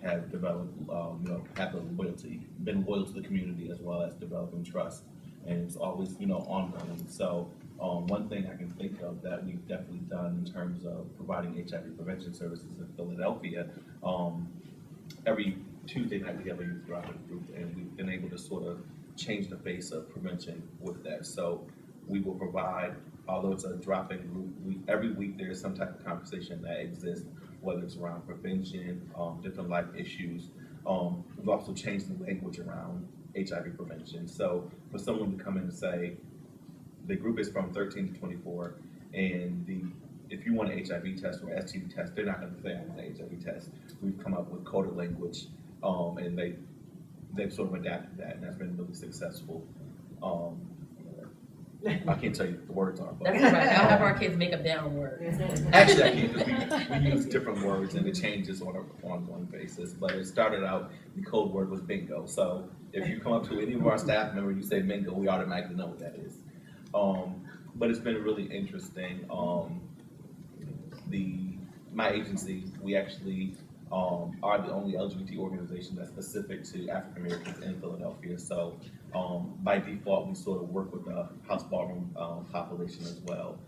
have developed, have been loyal to the community as well as developing trust, and it's always, ongoing. So one thing I can think of that we've definitely done in terms of providing HIV prevention services in Philadelphia, every Tuesday night we have a youth drop-in group, and we've been able to sort of change the face of prevention with that. So we will provide, although it's a drop-in group, every week there is some type of conversation that exists, whether it's around prevention, different life issues. We've also changed the language around HIV prevention. So for someone to come in and say, the group is from 13 to 24, and if you want an HIV test or STD test, they're not going to say I want an HIV test. We've come up with coded language, and they've sort of adapted that, and that's been really successful. I can't tell you what the words are. But that's right. I'll have our kids make up their own words. Actually, I can't, because we use different words, and it changes on an ongoing basis. But it started out, the code word was bingo. So if you come up to any of our staff members, you say bingo, we automatically know what that is. But it's been really interesting. My agency, we actually are the only LGBT organization that's specific to African Americans in Philadelphia. So by default, we sort of work with the house ballroom population as well.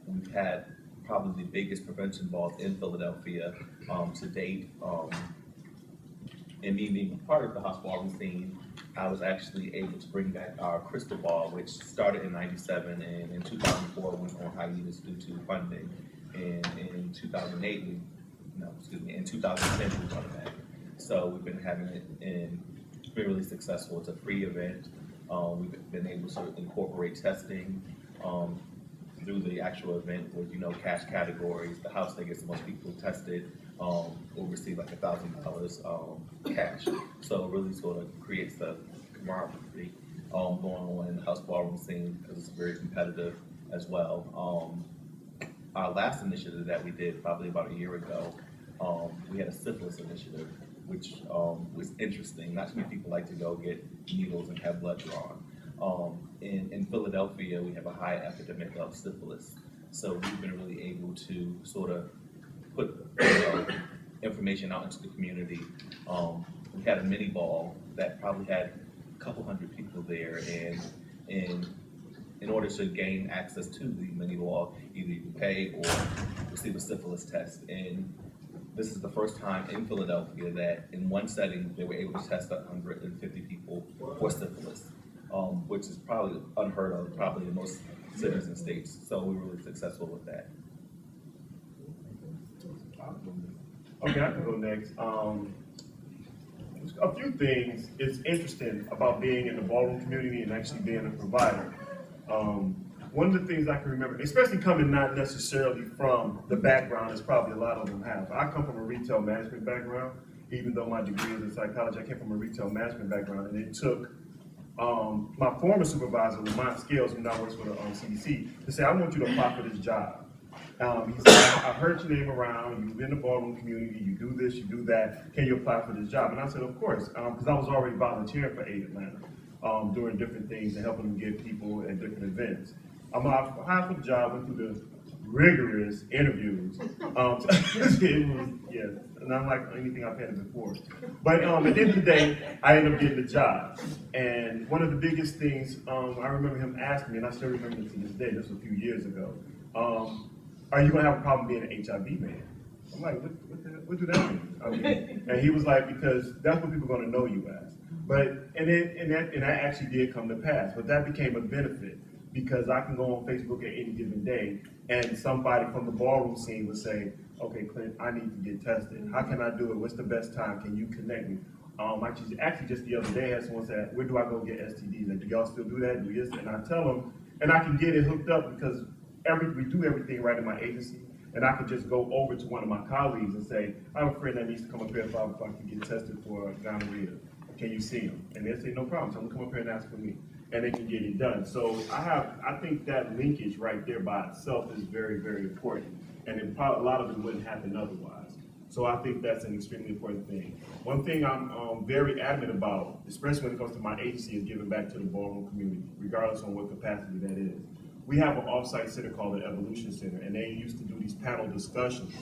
We've had probably the biggest prevention balls in Philadelphia to date. And me being a part of the house ballroom scene, I was actually able to bring back our crystal ball, which started in '97, and in 2004 went on hiatus due to funding. And in 2008, in 2010 we brought it back. So we've been having it, and it's been really successful. It's a free event. We've been able to incorporate testing through the actual event with, cash categories. The house that gets the most people tested will receive like $1,000 cash. So it really sort of creates the camaraderie going on in the house ballroom scene, because it's very competitive as well. Our last initiative that we did probably about a year ago, we had a syphilis initiative, which was interesting. Not too many people like to go get needles and have blood drawn. In Philadelphia, we have a high epidemic of syphilis. So we've been really able to sort of put information out into the community. We had a mini ball that probably had a couple hundred people there, and in order to gain access to the mini ball, either you can pay or receive a syphilis test. And this is the first time in Philadelphia that in one setting they were able to test 150 people for syphilis, which is probably unheard of, probably in most cities and states. So we were really successful with that. Okay, I can go next. A few things is interesting about being in the ballroom community and actually being a provider. One of the things I can remember, especially coming not necessarily from the background, as probably a lot of them have. I come from a retail management background, even though my degree is in psychology. I came from a retail management background, and it took my former supervisor, Lamont Scales, who now works for the CDC, to say, I want you to apply for this job. He said, I heard your name around, you've been in the ballroom community, you do this, you do that, can you apply for this job? And I said, of course, because I was already volunteering for Aid Atlanta, doing different things and helping them get people at different events. I'm hired for the job, went through the rigorous interviews. It was, yes, not like anything I've had before. But at the end of the day, I ended up getting the job. And one of the biggest things, I remember him asking me, and I still remember this to this day, this was a few years ago, are you gonna have a problem being an HIV man? I'm like, what do that mean? And he was like, because that's what people are gonna know you as. But, and that actually did come to pass, but that became a benefit, because I can go on Facebook at any given day and somebody from the ballroom scene would say, okay, Clint, I need to get tested. How can I do it? What's the best time? Can you connect me? Actually just the other day I had someone say, where do I go get STDs? Like, do y'all still do that? Do this? And I tell them, and I can get it hooked up because we do everything right in my agency. And I could just go over to one of my colleagues and say, I have a friend that needs to come up here at 5 o'clock to get tested for gonorrhea. Can you see him? And they say, no problem. So I'm gonna come up here and ask for me. And they can get it done. So I think that linkage right there by itself is very, very important. And a lot of it wouldn't happen otherwise. So I think that's an extremely important thing. One thing I'm very adamant about, especially when it comes to my agency, is giving back to the ballroom community, regardless on what capacity that is. We have an off-site center called the Evolution Center, and they used to do these panel discussions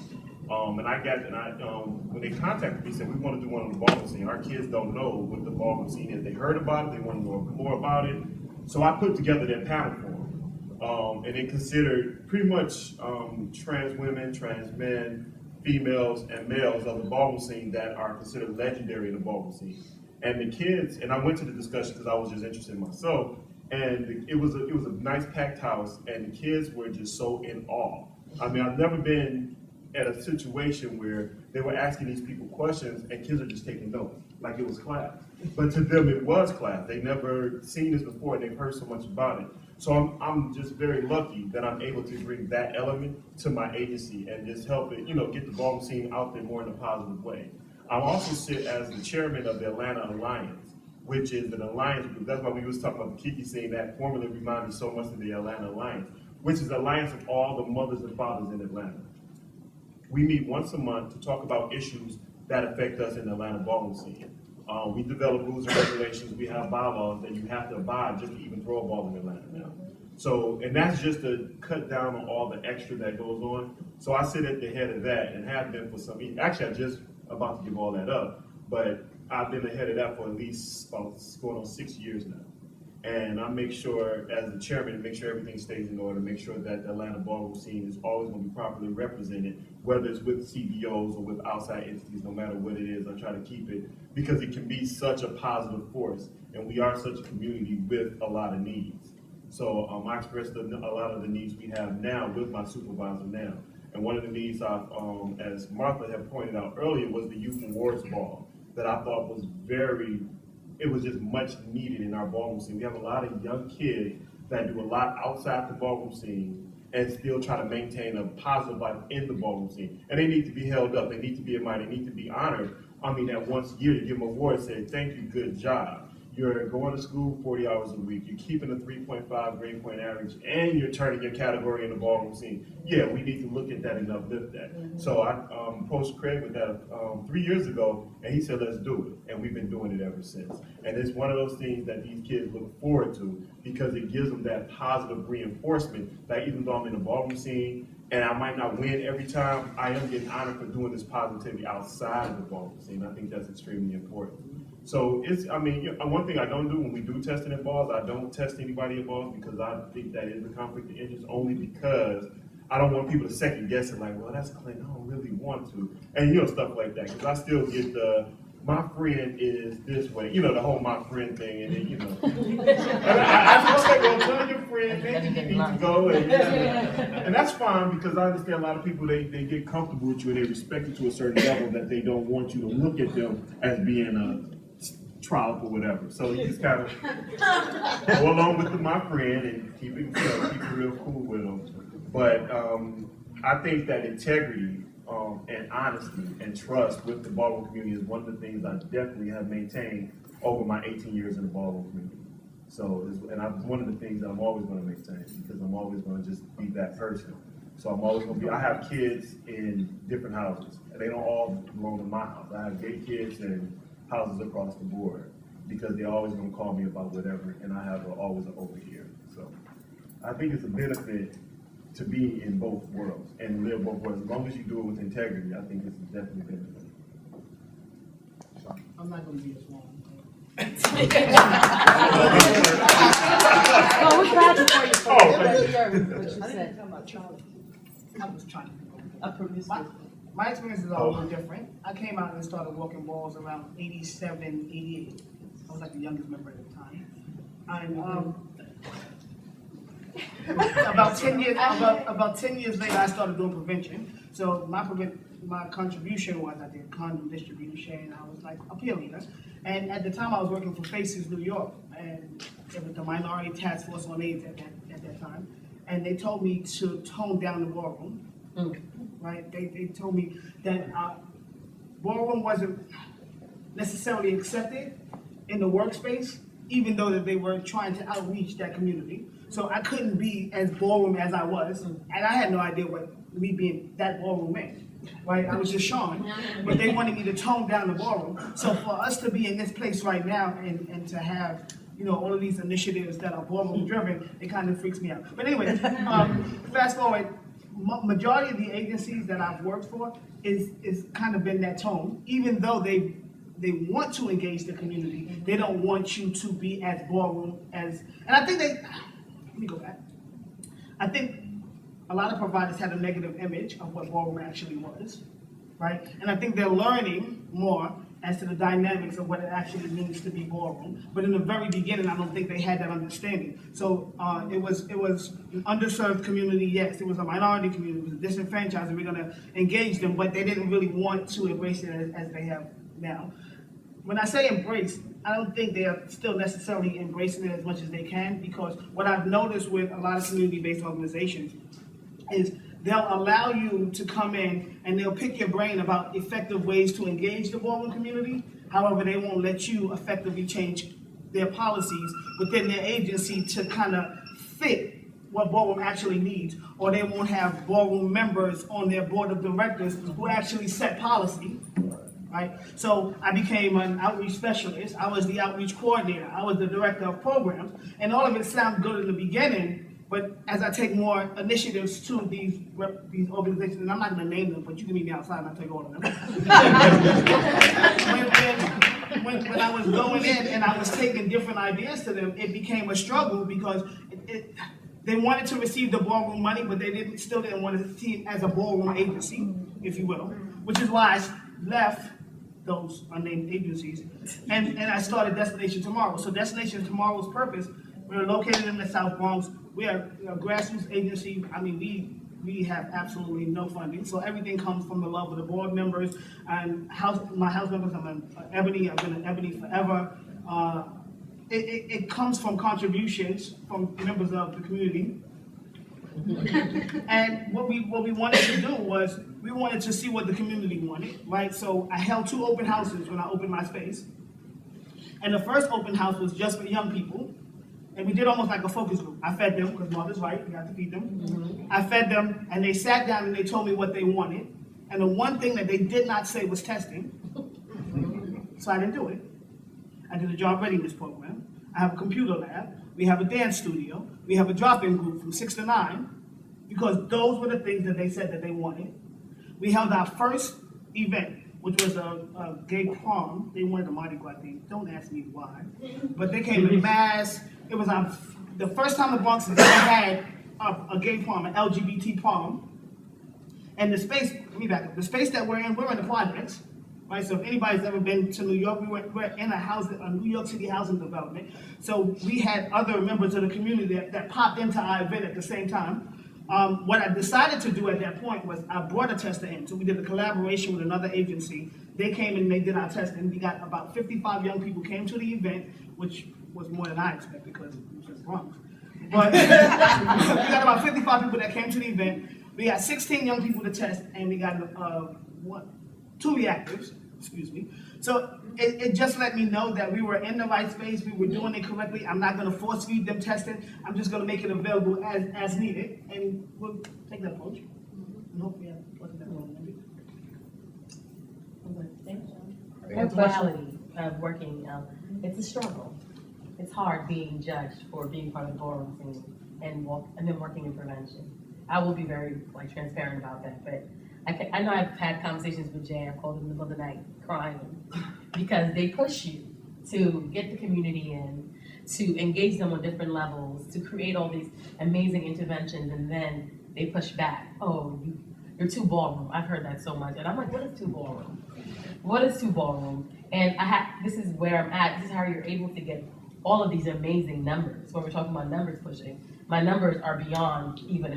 When they contacted me, said we want to do one on the ballroom scene. Our kids don't know what the ballroom scene is. They heard about it. They want to know more about it. So I put together that panel for them, and it considered pretty much trans women, trans men, females, and males of the ballroom scene that are considered legendary in the ballroom scene. And the kids, and I went to the discussion because I was just interested in myself. And it was a nice packed house, and the kids were just so in awe. I mean, I've never been at a situation where they were asking these people questions and kids are just taking notes, like it was class. But to them, it was class. They never seen this before, and they've heard so much about it. So I'm just very lucky that I'm able to bring that element to my agency and just help it, get the ballroom scene out there more in a positive way. I also sit as the chairman of the Atlanta Alliance, which is an alliance group. That's why we was talking about the Kiki scene. That formally reminded me so much of the Atlanta Alliance, which is an alliance of all the mothers and fathers in Atlanta. We meet once a month to talk about issues that affect us in the Atlanta ballroom scene. We develop rules and regulations. We have bylaws that you have to abide just to even throw a ball in Atlanta now. So, and that's just to cut down on all the extra that goes on. So I sit at the head of that and have been for some, actually I just about to give all that up, but I've been the head of that for at least going on 6 years now. And I make sure, as the chairman, to make sure everything stays in order, make sure that the Atlanta ballroom scene is always going to be properly represented, whether it's with CBOs or with outside entities, no matter what it is. I try to keep it because it can be such a positive force, and we are such a community with a lot of needs. So I expressed a lot of the needs we have now with my supervisor now. And one of the needs, as Martha had pointed out earlier, was the Youth Awards Ball that I thought was it was just much needed in our ballroom scene. We have a lot of young kids that do a lot outside the ballroom scene and still try to maintain a positive life in the ballroom scene. And they need to be held up. They need to be admired. They need to be honored. That once a year to give them awards, say, thank you, good job. You're going to school 40 hours a week. You're keeping a 3.5 grade point average, and you're turning your category in the ballroom scene. Yeah, we need to look at that and uplift that. So I approached Craig with that 3 years ago, and he said, let's do it. And we've been doing it ever since. And it's one of those things that these kids look forward to because it gives them that positive reinforcement that even though I'm in the ballroom scene, and I might not win every time, I am getting honored for doing this positivity outside of the ballroom scene. I think that's extremely important. So one thing I don't do when we do testing in balls, I don't test anybody in balls because I think that is a conflict of interest only because I don't want people to second guess it like, well, that's Clint, I don't really want to. And stuff like that. Because I still get my friend is this way, the whole my friend thing. And then, and I just say, well, tell your friend, maybe you need to go. And that's fine because I understand a lot of people, they get comfortable with you and they respect you to a certain level that they don't want you to look at them as being a trial or whatever. So you just kind of go along with my friend and keep it real cool with them. But I think that integrity and honesty and trust with the ballroom community is one of the things I definitely have maintained over my 18 years in the ballroom community. So, one of the things that I'm always going to maintain because I'm always going to just be that person. So I'm always going to be, I have kids in different houses and they don't all belong to my house. I have gay kids and houses across the board because they're always going to call me about whatever, and I have always an over here. So I think it's a benefit to be in both worlds and live both worlds. As long as you do it with integrity, I think it's definitely a benefit. I'm not going to be as long. Oh, we're glad for you. I didn't tell my child. I was trying to. My experience is all a little different. I came out and started walking balls around 87, 88. I was like the youngest member at the time. About 10 years later, I started doing prevention. So my contribution was I did condom distribution. I was like a peer leader. And at the time, I was working for Faces New York, and it was the Minority Task Force on AIDS at that time. And they told me to tone down the ballroom. Right? They told me that ballroom wasn't necessarily accepted in the workspace, even though that they were trying to outreach that community. So I couldn't be as ballroom as I was, and I had no idea what me being that ballroom meant. Right? I was just Sean, but they wanted me to tone down the ballroom. So for us to be in this place right now and to have all of these initiatives that are ballroom driven, it kind of freaks me out. But anyway, fast forward. majority of the agencies that I've worked for is kind of been that tone. Even though they want to engage the community, they don't want you to be as ballroom as. And I think let me go back. I think a lot of providers had a negative image of what ballroom actually was, right? And I think they're learning more as to the dynamics of what it actually means to be ballroom. But in the very beginning, I don't think they had that understanding. So it was an underserved community, yes. It was a minority community, it was disenfranchised, and we're gonna engage them, but they didn't really want to embrace it as they have now. When I say embrace, I don't think they are still necessarily embracing it as much as they can, because what I've noticed with a lot of community-based organizations is they'll allow you to come in and they'll pick your brain about effective ways to engage the ballroom community. However, they won't let you effectively change their policies within their agency to kind of fit what ballroom actually needs, or they won't have ballroom members on their board of directors who actually set policy, right? So I became an outreach specialist. I was the outreach coordinator. I was the director of programs, and all of it sounded good in the beginning. But as I take more initiatives to these organizations, and I'm not going to name them, but you can meet me outside and I'll take all of them. when I was going in and I was taking different ideas to them, it became a struggle because they wanted to receive the ballroom money, but they still didn't want to see it as a ballroom agency, if you will, which is why I left those unnamed agencies and I started Destination Tomorrow. So Destination Tomorrow's purpose, we're located in the South Bronx. We are a grassroots agency. I mean, we have absolutely no funding, so everything comes from the love of the board members and my house members. I'm an Ebony. I've been an Ebony forever. It comes from contributions from members of the community. And what we wanted to do was we wanted to see what the community wanted, right? So I held 2 open houses when I opened my space, and the first open house was just for young people. And we did almost like a focus group. I fed them, because mother's right, we have to feed them. Mm-hmm. I fed them, and they sat down and they told me what they wanted. And the one thing that they did not say was testing. So I didn't do it. I did a job readiness program. I have a computer lab. We have a dance studio. We have a drop-in group from 6 to 9, because those were the things that they said that they wanted. We held our first event, which was a gay prom. They wanted a Mardi Gras thing. Don't ask me why. But they came in mass. It was the first time the Bronx has ever had a gay prom, an LGBT prom. And the space, let me back up. The space that we're in the projects, right? So if anybody's ever been to New York, we're in a New York City housing development. So we had other members of the community that popped into our event at the same time. What I decided to do at that point was I brought a tester in. So we did a collaboration with another agency. They came and they did our testing. We got about 55 young people came to the event, which was more than I expected because it was just Bronx. But we got about 55 people that came to the event. We got 16 young people to test, and we got 2 reactors, excuse me. So it just let me know that we were in the right space, we were doing it correctly. I'm not gonna force feed them testing. I'm just gonna make it available as needed, and we'll take that approach. And hopefully I wasn't that long. Her quality of working, it's a struggle. It's hard being judged for being part of the ballroom scene and then working in prevention. I will be very transparent about that, but I know I've had conversations with Jay. I've called him in the middle of the night crying because they push you to get the community in, to engage them on different levels, to create all these amazing interventions, and then they push back. Oh, you're too ballroom. I've heard that so much, and I'm like, what is too ballroom? What is too ballroom? And this is where I'm at. This is how you're able to get all of these amazing numbers. When we're talking about numbers pushing, my numbers are beyond even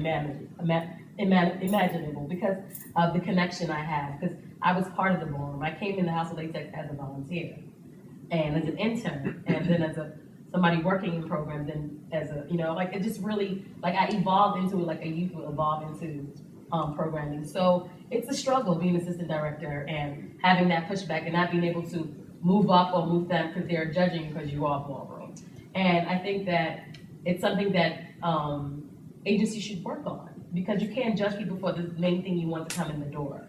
imaginable because of the connection I have. Because I was part of the ballroom. I came in the House of Latex as a volunteer, and as an intern, and then as somebody working in programs, and as it just really I evolved into it like a youth will evolve into programming. So it's a struggle being assistant director and having that pushback and not being able to move up or move down because they're judging you because you are ballroom. And I think that it's something that agencies should work on, because you can't judge people for the main thing you want to come in the door.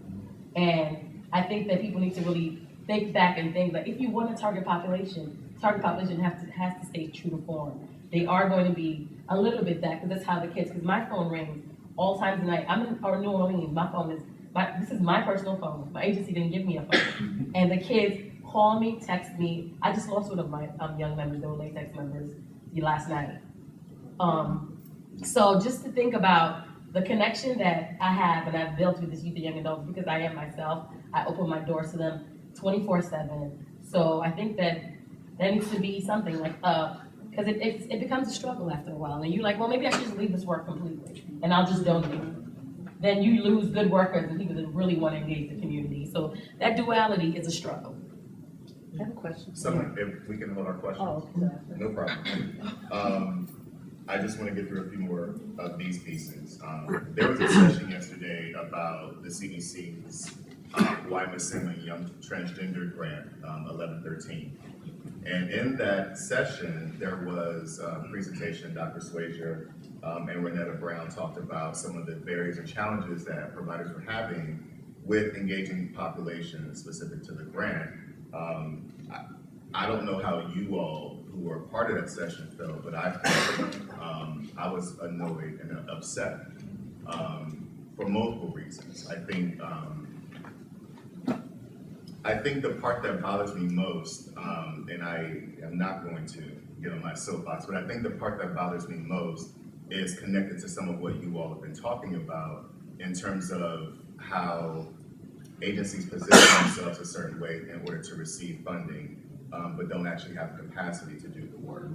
And I think that people need to really think back and think if you want a target population has to stay true to form. They are going to be a little bit that, because that's how the kids, because my phone rings all times of night. I'm in New Orleans. My phone is this is my personal phone. My agency didn't give me a phone, and the kids call me, text me. I just lost one of my young members. They were latex members last night. So just to think about the connection that I have and I've built with this youth and young adults, because I am myself, I open my doors to them 24/7. So I think that needs to be something like, because it becomes a struggle after a while. And you're like, well, maybe I should just leave this work completely and I'll just donate. Then you lose good workers and people that really want to engage the community. So that duality is a struggle. I have a question. Someone, if we can hold our questions. Oh, No problem. I just want to get through a few more of these pieces. There was a session yesterday about the CDC's Why Missing Young Transgender Grant, 1113. And in that session, there was a presentation, Dr. Swager and Renetta Brown talked about some of the barriers and challenges that providers were having with engaging populations specific to the grant. I don't know how you all who were part of that session felt, but I was annoyed and upset for multiple reasons. I think the part that bothers me most, and I am not going to get on my soapbox, but I think the part that bothers me most is connected to some of what you all have been talking about in terms of how agencies position themselves a certain way in order to receive funding, but don't actually have the capacity to do the work.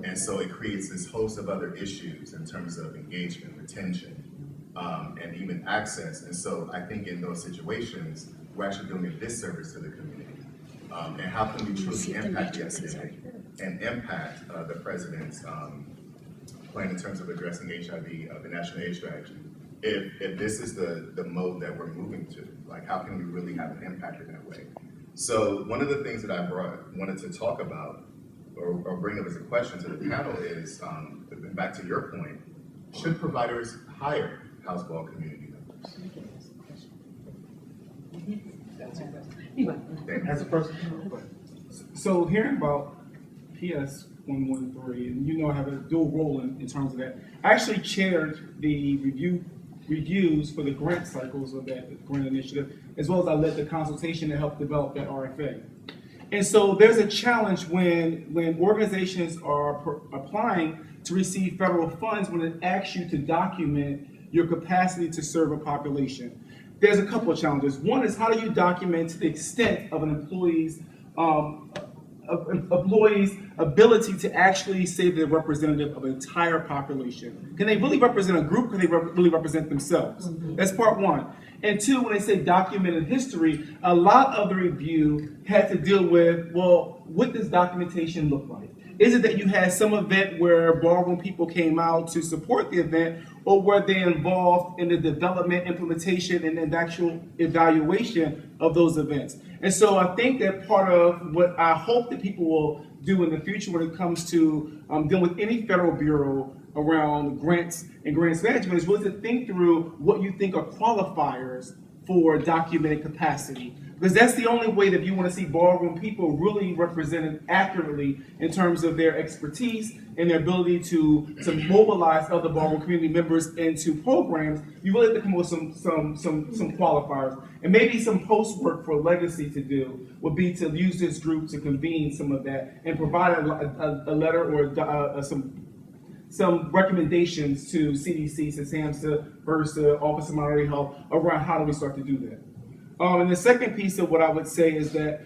And so it creates this host of other issues in terms of engagement, retention, and even access. And so I think in those situations, we're actually doing a disservice to the community. And how can we truly impact the SBA and impact the president's plan in terms of addressing HIV, the National AIDS Strategy, if this is the mode that we're moving to? Like, how can we really have an impact in that way? So one of the things that I wanted to talk about or bring up as a question to the panel is, back to your point, should providers hire house ball community members? As a person. So hearing about PS 113, and you know I have a dual role in terms of that. I actually chaired the reviews for the grant cycles of that grant initiative, as well as I led the consultation to help develop that RFA. And so there's a challenge when organizations are applying to receive federal funds when it asks you to document your capacity to serve a population. There's a couple of challenges. One is, how do you document to the extent of an employee's ability to actually say they're representative of an entire population? Can they really represent a group? Can they really represent themselves? That's part one. And two, when they say documented history, a lot of the review had to deal with, well, what does documentation look like? Is it that you had some event where ballroom people came out to support the event, or were they involved in the development, implementation, and the actual evaluation of those events? And so I think that part of what I hope that people will do in the future when it comes to dealing with any federal bureau around grants and grants management is really to think through what you think are qualifiers for documented capacity. Because that's the only way that you want to see ballroom people really represented accurately in terms of their expertise and their ability to mobilize other ballroom community members into programs. You really have to come up with some qualifiers. And maybe some post work for legacy to do would be to use this group to convene some of that and provide a letter or some recommendations to CDC, to SAMHSA, VRSA, Office of Minority Health around how do we start to do that. And the second piece of what I would say is that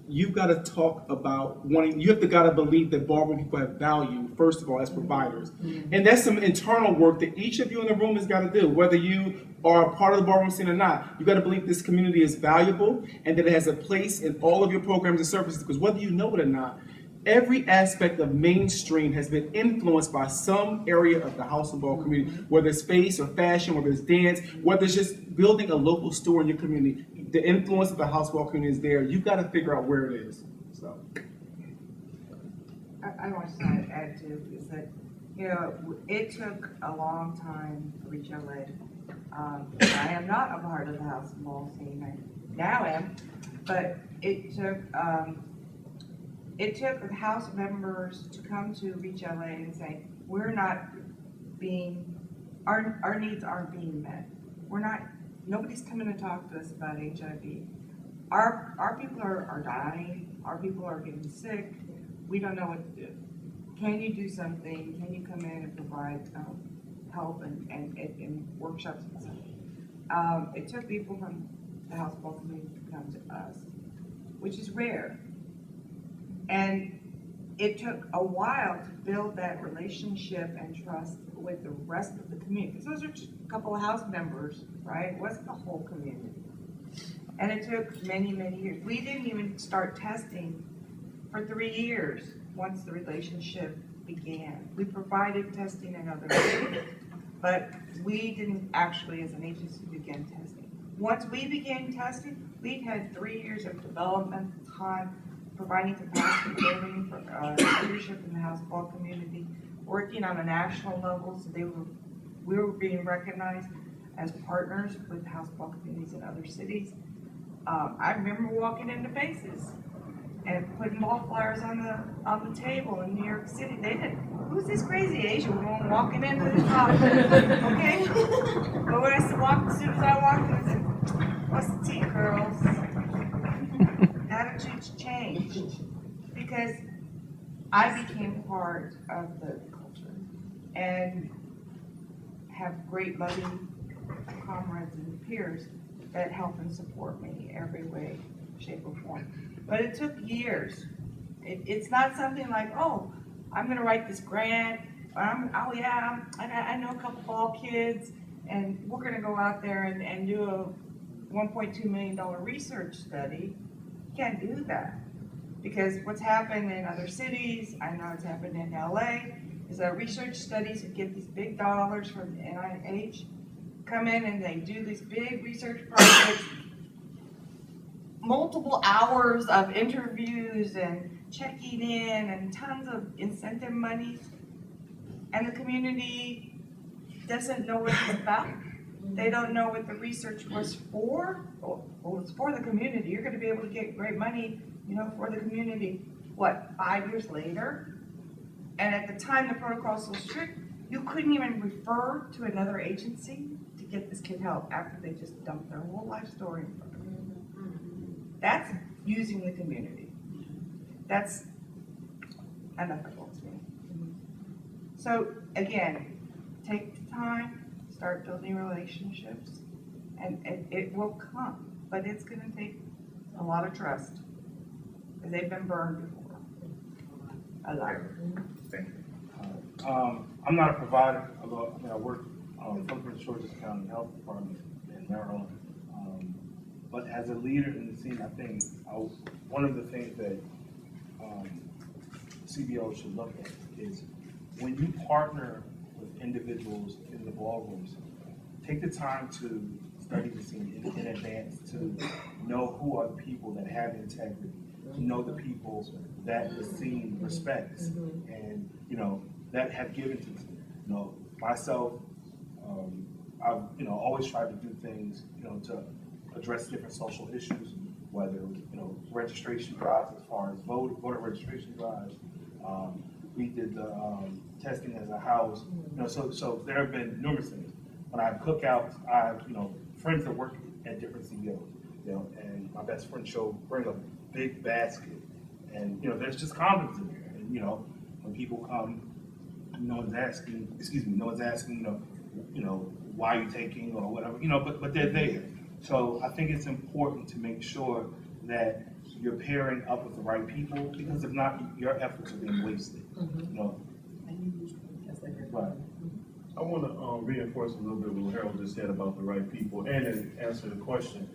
you've got to talk about you have to believe that ballroom people have value, first of all, as providers. And that's some internal work that each of you in the room has got to do, whether you are a part of the ballroom scene or not. You've got to believe this community is valuable and that it has a place in all of your programs and services, because whether you know it or not, every aspect of mainstream has been influenced by some area of the house of ball community, whether it's space or fashion, whether it's dance, whether it's just building a local store in your community. The influence of the house of ball community is there. You've got to figure out where it is. So, I want to add to is that, it took a long time for HLA. I am not a part of the house of ball scene. I now am, but it took House members to come to Reach LA and say, we're not being our needs aren't being met. Nobody's coming to talk to us about HIV. Our people are dying, our people are getting sick, we don't know what to do. Can you do something? Can you come in and provide help and workshops and stuff? It took people from the House of Blahnik community to come to us, which is rare. And it took a while to build that relationship and trust with the rest of the community. Because those are just a couple of house members, right? It wasn't the whole community. And it took many, many years. We didn't even start testing for 3 years once the relationship began. We provided testing in other ways, but we didn't actually, as an agency, begin testing. Once we began testing, we had 3 years of development time, providing capacity building for leadership in the House of Blahnik community, working on a national level, so we were being recognized as partners with House of Blahnik communities in other cities. I remember walking into Faces and putting wallflowers on the table in New York City. They didn't. Who's this crazy Asian woman walking into this office? Okay. But when as soon as I walked in, I said, "What's the tea, girls?" Attitudes changed because I became part of the culture and have great loving comrades and peers that help and support me every way, shape, or form. But it took years. It's not something like, oh, I'm going to write this grant. I know a couple ball kids, and we're going to go out there and do a $1.2 million research study. You can't do that. Because what's happened in other cities, I know it's happened in LA, is that research studies that get these big dollars from the NIH, come in and they do these big research projects, multiple hours of interviews and checking in and tons of incentive money, and the community doesn't know what it's about. They don't know what the research was for. Well, it's for the community. You're going to be able to get great money, for the community. What, 5 years later? And at the time the protocol was so strict, you couldn't even refer to another agency to get this kid help after they just dumped their whole life story in front of you. That's using the community. That's unethical to me. So again, take the time, start building relationships, and it will come. But it's going to take a lot of trust, because they've been burned before. A lot. Thank you. I'm not a provider, although I work for the Georgia County Health Department in Maryland. But as a leader in the scene, I think one of the things that CBO should look at is when you partner with individuals in the ballrooms, take the time to study the scene in advance, to know who are the people that have integrity, to know the people that the scene respects, and that have given to myself. I've always tried to do things to address different social issues, whether registration drives as far as voter registration drives. We did the testing as a house, so there have been numerous things. When I have cookouts, I have friends that work at different CBOs, and my best friend bring a big basket, and there's just condoms in there, and when people come, no one's asking, why are you taking or whatever, but they're there. So I think it's important to make sure that you're pairing up with the right people, because if not, your efforts are being wasted. Right. I want to reinforce a little bit what Harold just said about the right people and then answer the question.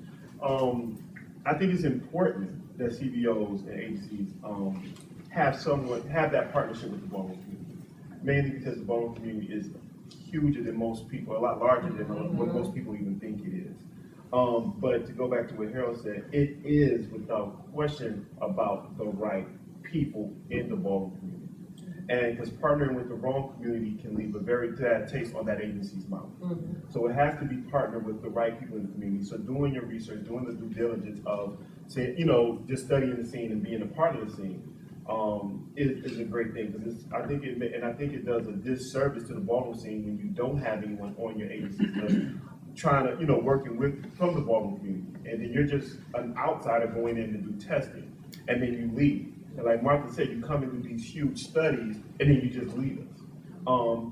I think it's important that CBOs and agencies have that partnership with the ballroom community, mainly because the ballroom community is huger than most people, a lot larger than what most people even think it is. But to go back to what Harold said, it is without question about the right people in the ballroom community. And because partnering with the wrong community can leave a very bad taste on that agency's mouth. So it has to be partnered with the right people in the community. So doing your research, doing the due diligence of, just studying the scene and being a part of the scene. is a great thing, because I think it does a disservice to the ballroom scene when you don't have anyone on your agency trying to, working from the ballroom community, and then you're just an outsider going in to do testing, and then you leave. And like Martha said, you come and do these huge studies, and then you just leave us.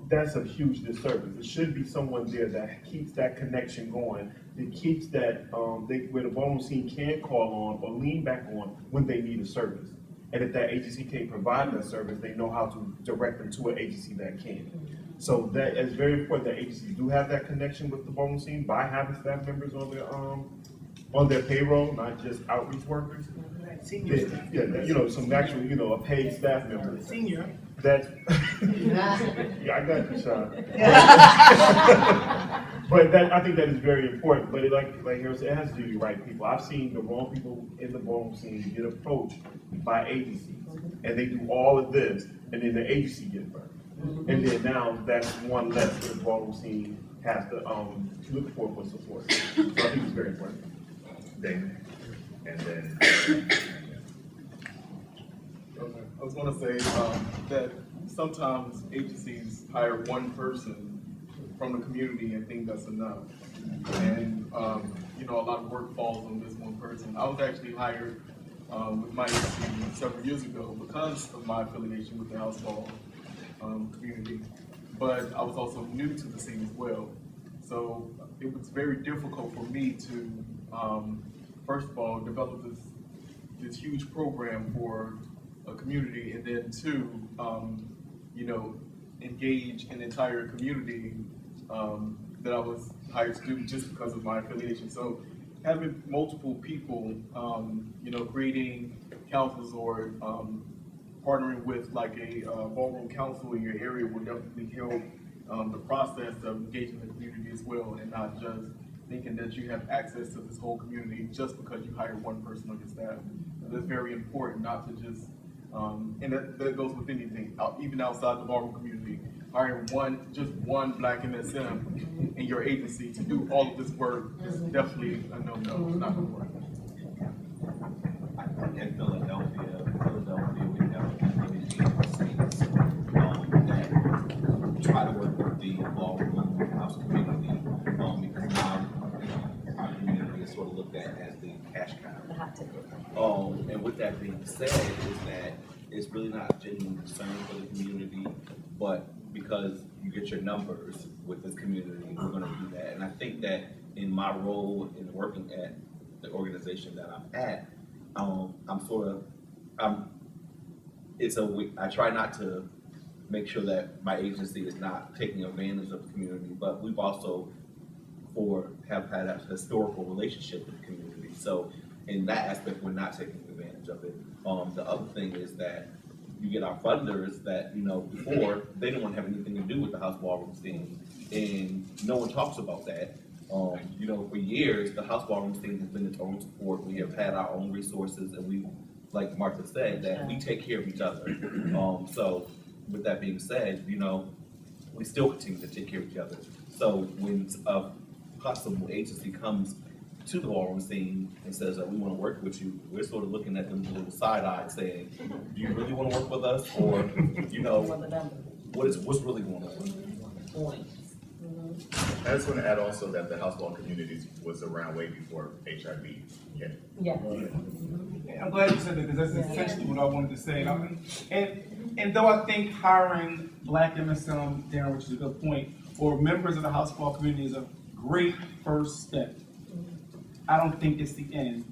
That's a huge disservice. There should be someone there that keeps that connection going, that keeps that, where the ballroom scene can call on or lean back on when they need a service. And if that agency can't provide that service, they know how to direct them to an agency that can. So that is very important that agencies do have that connection with the ballroom scene by having staff members on their payroll, not just outreach workers. Senior staff. Some actual, a paid staff member. Senior. That's, yeah, I got you, Sean. But I think that is very important. But like Harold said, it has to do with the right people. I've seen the wrong people in the ballroom scene get approached by agencies, and they do all of this, and then the agency gets burned. And then now that's one less that the ballroom scene has to look for support. So I think it's very important. David, and then. Okay. I was going to say that sometimes agencies hire one person from the community and think that's enough. And, a lot of work falls on this one person. I was actually hired with my agency several years ago because of my affiliation with the House Ball community. But I was also new to the scene as well. So it was very difficult for me to, first of all, develop this huge program for a community, and then two, engage an entire community that I was hired to do just because of my affiliation. So having multiple people, creating councils or partnering with like a ballroom council in your area will definitely help the process of engaging the community as well, and not just thinking that you have access to this whole community just because you hire one person on your staff. And that's very important, not to just, and that goes with anything, even outside the ballroom community. Hiring just one Black MSM in your agency to do all of this work is definitely a no-no. It's not going to work. In Philadelphia, we have community agencies that try to work with the ballroom house community because our community is sort of looked at as the cash cow. The hot ticket. And with that being said, is that it's really not genuine concern for the community, but because you get your numbers with this community, we're going to do that. And I think that in my role in working at the organization that I'm at, I try not to make sure that my agency is not taking advantage of the community, but we've also have had a historical relationship with the community. So in that aspect, we're not taking advantage of it. The other thing is that you get our funders that, before, they didn't want to have anything to do with the house ballroom scene, and no one talks about that. For years, the house ballroom scene has been its own support. We have had our own resources, and we, like Martha said, that we take care of each other. So with that being said, we still continue to take care of each other. So when a possible agency comes to the ballroom scene and says that we want to work with you, we're sort of looking at them with a little side-eye saying, do you really want to work with us? Or, what's really going on? I just want to add also that the house ball communities was around way before HIV. Yeah. I'm glad you said that, because that's essentially what I wanted to say. And though I think hiring Black MSM, Darren, which is a good point, or members of the house ball community is a great first step, I don't think it's the end.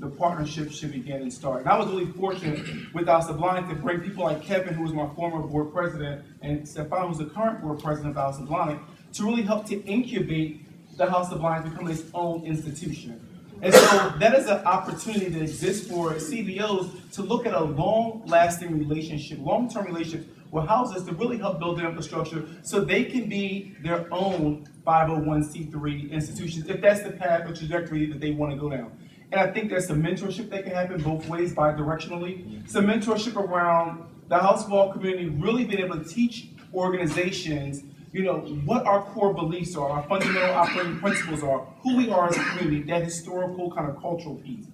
The partnership should begin and start. And I was really fortunate with House of Blahnik to bring people like Kevin, who was my former board president, and Stephaun, who's the current board president of the House of Blahnik, to really help to incubate the House of Blahnik to become its own institution. And so that is an opportunity that exists for CBOs to look at a long-lasting relationship, long-term relationship with houses to really help build their infrastructure so they can be their own 501c3 institutions, if that's the path or trajectory that they want to go down. And I think there's some mentorship that can happen both ways, bi-directionally. Some mentorship around the house ball community, really being able to teach organizations what our core beliefs are, our fundamental operating principles are, who we are as a community, that historical kind of cultural piece.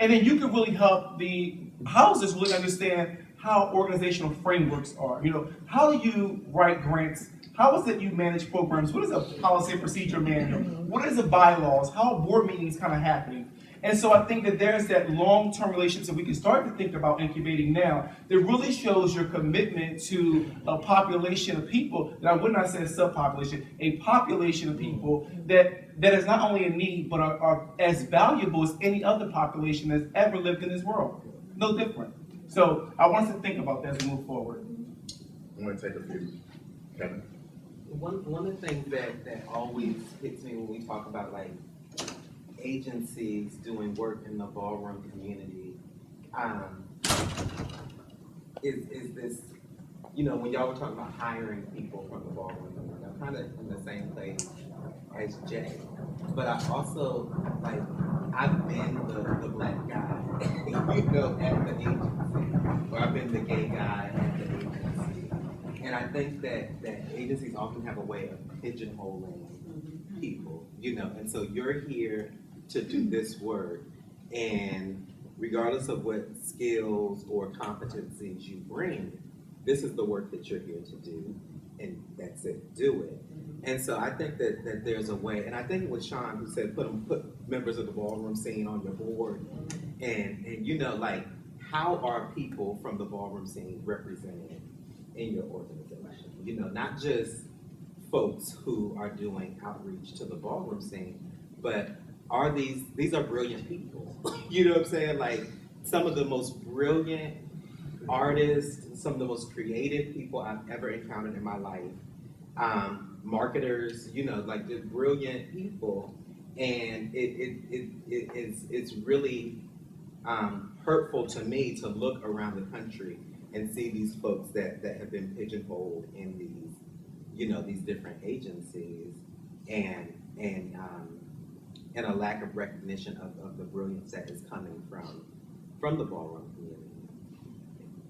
And then you can really help the houses really understand how organizational frameworks are. You know, how do you write grants? How is it you manage programs? What is a policy and procedure manual? What is the bylaws? How are board meetings kind of happening? And so I think that there's that long-term relationship we can start to think about incubating now that really shows your commitment to a population of people that I would not say a subpopulation, a population of people that is not only in need, but are as valuable as any other population that's ever lived in this world. No different. So I want us to think about that as we move forward. I'm gonna take a few. Kevin? One of the things that always hits me when we talk about like agencies doing work in the ballroom community is this, you know, when y'all were talking about hiring people from the ballroom community, I'm kind of in the same place as Jay, but I also, like, I've been the black guy, you know, at the agency, or I've been the gay guy at the agency, and I think that agencies often have a way of pigeonholing people, you know, and so you're here to do this work, and regardless of what skills or competencies you bring, this is the work that you're here to do, and that's it, do it. And so I think that there's a way, and I think it was Sean who said put members of the ballroom scene on your board, and you know, like, how are people from the ballroom scene represented in your organization? You know, not just folks who are doing outreach to the ballroom scene, but are these are brilliant people. You know what I'm saying? Like, some of the most brilliant artists, some of the most creative people I've ever encountered in my life. Marketers, you know, like, just brilliant people. And it's really hurtful to me to look around the country and see these folks that have been pigeonholed in these, you know, these different agencies, and a lack of recognition of the brilliance that is coming from the ballroom community.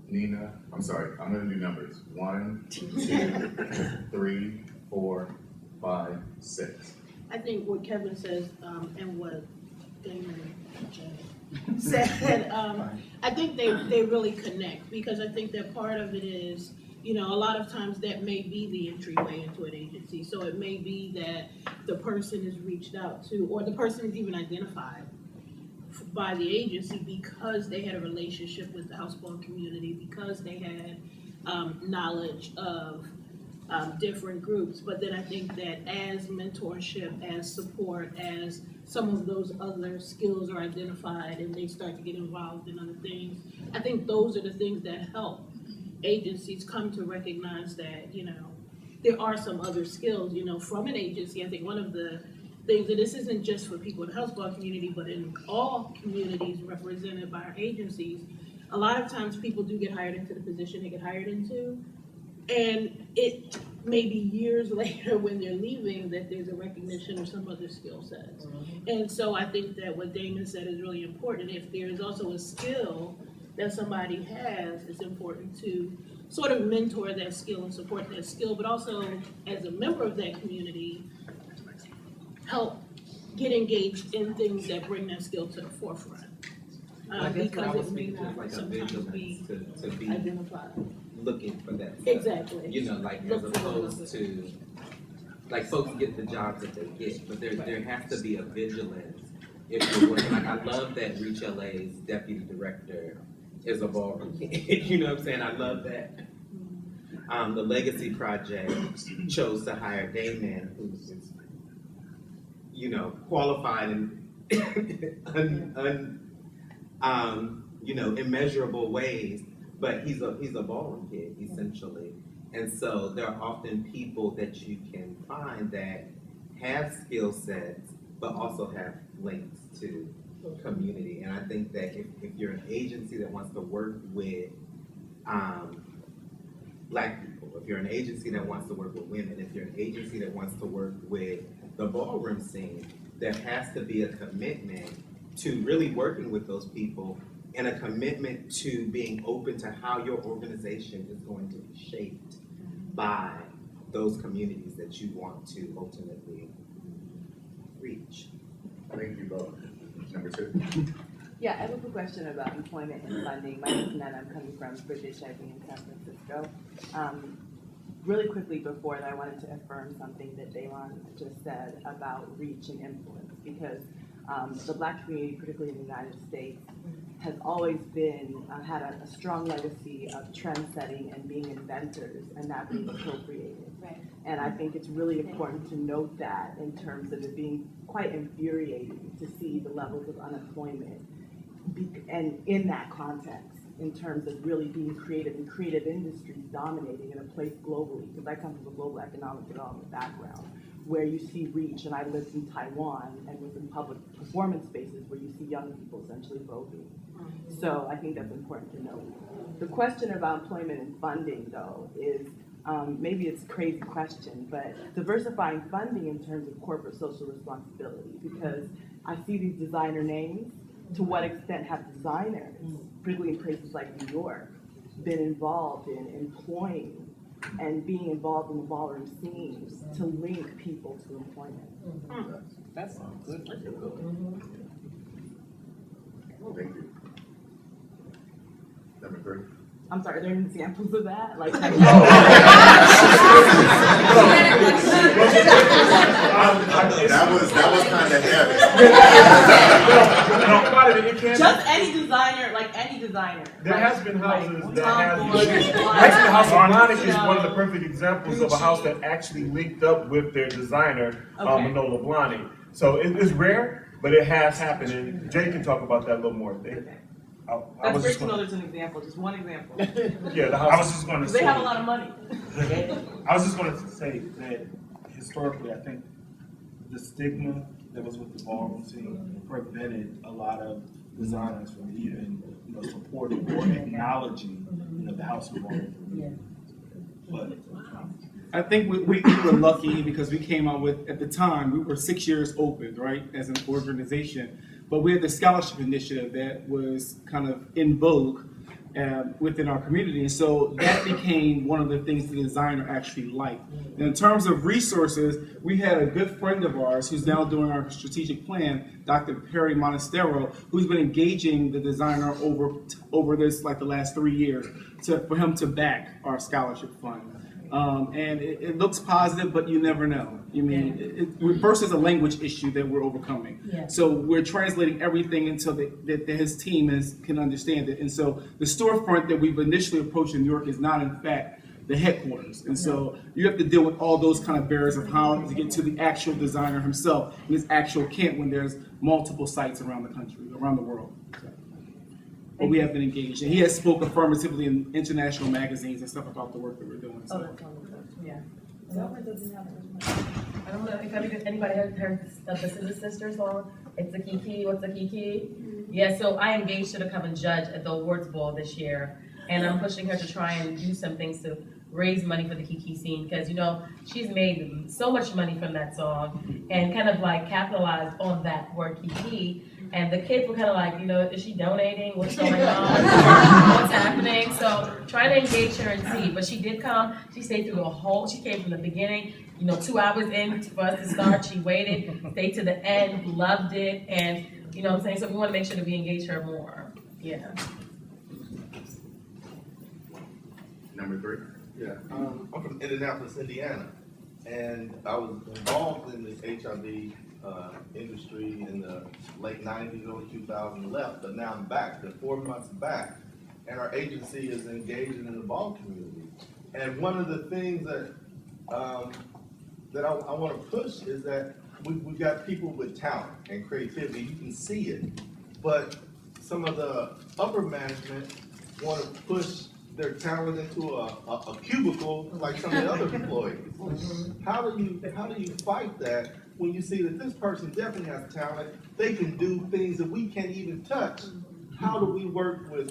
Nina, I'm sorry, I'm gonna do numbers. 1, 2, 3, 4, 5, 6. I think what Kevin says, and what Damon said, I think they really connect, because I think that part of it is, you know, a lot of times that may be the entryway into an agency. So it may be that the person is reached out to, or the person is even identified by the agency because they had a relationship with the house ball community, because they had knowledge of different groups. But then I think that as mentorship, as support, as some of those other skills are identified and they start to get involved in other things, I think those are the things that help agencies come to recognize that, you know, there are some other skills, you know, from an agency. I think one of the things, and this isn't just for people in the house ball community, but in all communities represented by our agencies, a lot of times people do get hired into the position they get hired into, and it may be years later when they're leaving that there's a recognition of some other skill sets. And so I think that what Damon said is really important. If there is also a skill that somebody has, it's important to sort of mentor that skill and support that skill, but also as a member of that community, help get engaged in things that bring that skill to the forefront. Because it may not sometimes be to be identified. Looking for that stuff. Exactly. You know, like, as opposed to, like, folks get the jobs that they get, but there has to be a vigilance if you're working. Like, I love that Reach LA's deputy director is a ballroom kid. You know what I'm saying? I love that. The Legacy Project chose to hire Damon, who's, you know, qualified in you know, immeasurable ways, but he's a ballroom kid, essentially. And so there are often people that you can find that have skill sets, but also have links to community. And I think that if you're an agency that wants to work with Black people, if you're an agency that wants to work with women, if you're an agency that wants to work with the ballroom scene, there has to be a commitment to really working with those people, and a commitment to being open to how your organization is going to be shaped by those communities that you want to ultimately reach. Thank you both. Number 2. Yeah, I have a quick question about employment and funding. My name is Nana. I'm coming from British IV in San Francisco. Really quickly before that, I wanted to affirm something that Daylon just said about reach and influence, because the Black community, particularly in the United States, has always been, had a strong legacy of trend setting and being inventors and not being appropriated. Right. And I think it's really important to note that in terms of it being quite infuriating to see the levels of unemployment and in that context, in terms of really being creative and creative industries dominating in a place globally, because I come from a global economic development background, where you see reach, and I lived in Taiwan and was in public performance spaces where you see young people essentially voting. So I think that's important to note. The question about employment and funding, though, is maybe it's a crazy question, but diversifying funding in terms of corporate social responsibility, because I see these designer names. To what extent have designers, particularly in places like New York, been involved in employing and being involved in the ballroom scenes to link people to employment? That's good. Thank you. Number 3. I'm sorry, are there any examples of that? Like, that was kind of heavy. just any designer, like any designer. There like, has been houses like, that Tom have. Ford, Actually, the House of Blahnik is so- one of the perfect examples of a house that actually linked up with their designer, Okay. Manola Blahnik. So it's rare, but it has happened, and Jay can talk about that a little more. That's great to know there's an example, just one example. Yeah, I was just going to They say. have a lot of money. I was just going to say that historically, I think the stigma that was with the ballroom scene prevented a lot of designers from even, supporting or acknowledging, the House of Blahnik. Yeah. But I think we were lucky because we came out with, at the time, we were 6 years open, right, as an organization. But we had the scholarship initiative that was kind of in vogue within our community. And so that became one of the things the designer actually liked. And in terms of resources, we had a good friend of ours who's now doing our strategic plan, Dr. Perry Monastero, who's been engaging the designer over this, like the last 3 years, for him to back our scholarship fund. And it looks positive, but you never know. First is a language issue that we're overcoming. Yeah. So we're translating everything until that his team can understand it. And so the storefront that we've initially approached in New York is not, in fact, the headquarters. And so you have to deal with all those kind of barriers of how to get to the actual designer himself in his actual camp when there's multiple sites around the country, around the world. So. But we have been engaged. And he has spoke affirmatively in international magazines and stuff about the work that we're doing. So. Oh, that's wonderful. Yeah. I don't know if anybody has heard of the Scissor Sisters song. It's a Kiki. What's a Kiki? Yeah, so I engaged her to come and judge at the awards ball this year. And I'm pushing her to try and do some things to raise money for the Kiki scene because, she's made so much money from that song and kind of like capitalized on that word Kiki. And the kids were kind of like, is she donating? What's going on? What's happening? So trying to engage her and see. But she did come. She stayed through she came from the beginning, 2 hours in for us to start. She waited, stayed to the end, loved it. And, you know what I'm saying? So we want to make sure that we engage her more. Yeah. Number 3. Yeah, I'm from Indianapolis, Indiana, and I was involved in this HIV industry in the late 90s, early 2000s, left, but now I'm back. Been 4 months back, and our agency is engaging in the ball community. And one of the things that I want to push is that we've got people with talent and creativity. You can see it, but some of the upper management want to push their talent into a cubicle like some of the other employees. How do you fight that when you see that this person definitely has talent? They can do things that we can't even touch. How do we work to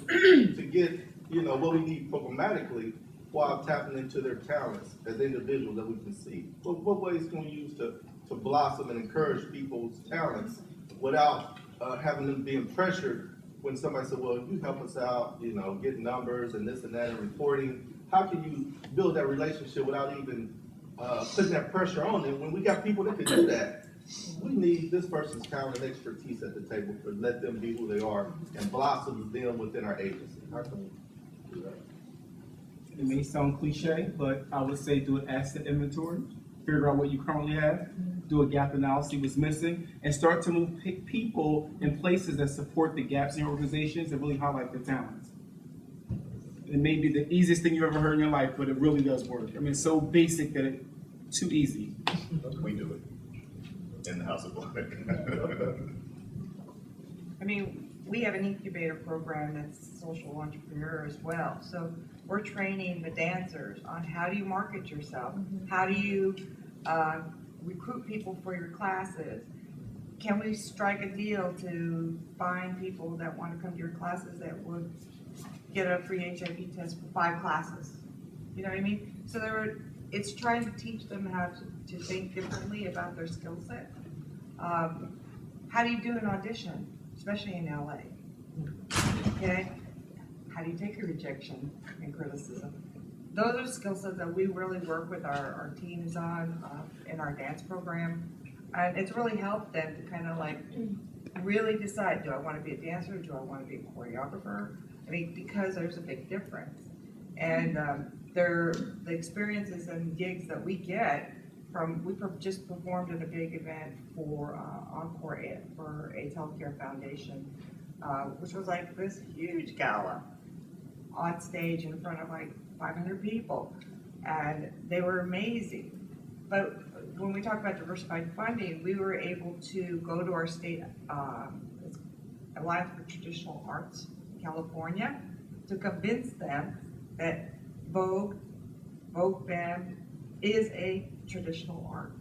get what we need programmatically while tapping into their talents as individuals that we can see? What ways can we use to blossom and encourage people's talents without having them being pressured? When somebody said, well, you help us out, get numbers and this and that and reporting, how can you build that relationship without even putting that pressure on them when we got people that can do that? we need this person's talent and expertise at the table to let them be who they are and blossom them within our agency. How can we do that? It may sound cliche, but I would say do an asset inventory, figure out what you currently have, do a gap analysis, what's missing, and start to move people in places that support the gaps in your organizations and really highlight the talents. It may be the easiest thing you ever heard in your life, but it really does work. I mean, it's so basic that it's too easy. We do it in the House of Blahnik. I mean, we have an incubator program that's social entrepreneur as well. So we're training the dancers on how do you market yourself? How do you recruit people for your classes? Can we strike a deal to find people that want to come to your classes that would get a free HIV test for 5 classes? You know what I mean? So it's trying to teach them how to think differently about their skill set. How do you do an audition, especially in LA? Okay? How do you take a rejection and criticism? Those are skill sets that we really work with our teams on in our dance program. And it's really helped them to kind of like really decide, do I want to be a dancer or do I want to be a choreographer? I mean, because there's a big difference. And the experiences and gigs that we get from, we just performed at a big event for Encore for AIDS Healthcare Foundation, which was like this huge gala on stage in front of like 500 people, and they were amazing. But when we talk about diversified funding, we were able to go to our state Alliance for Traditional Arts, California, to convince them that Vogue Band is a traditional art.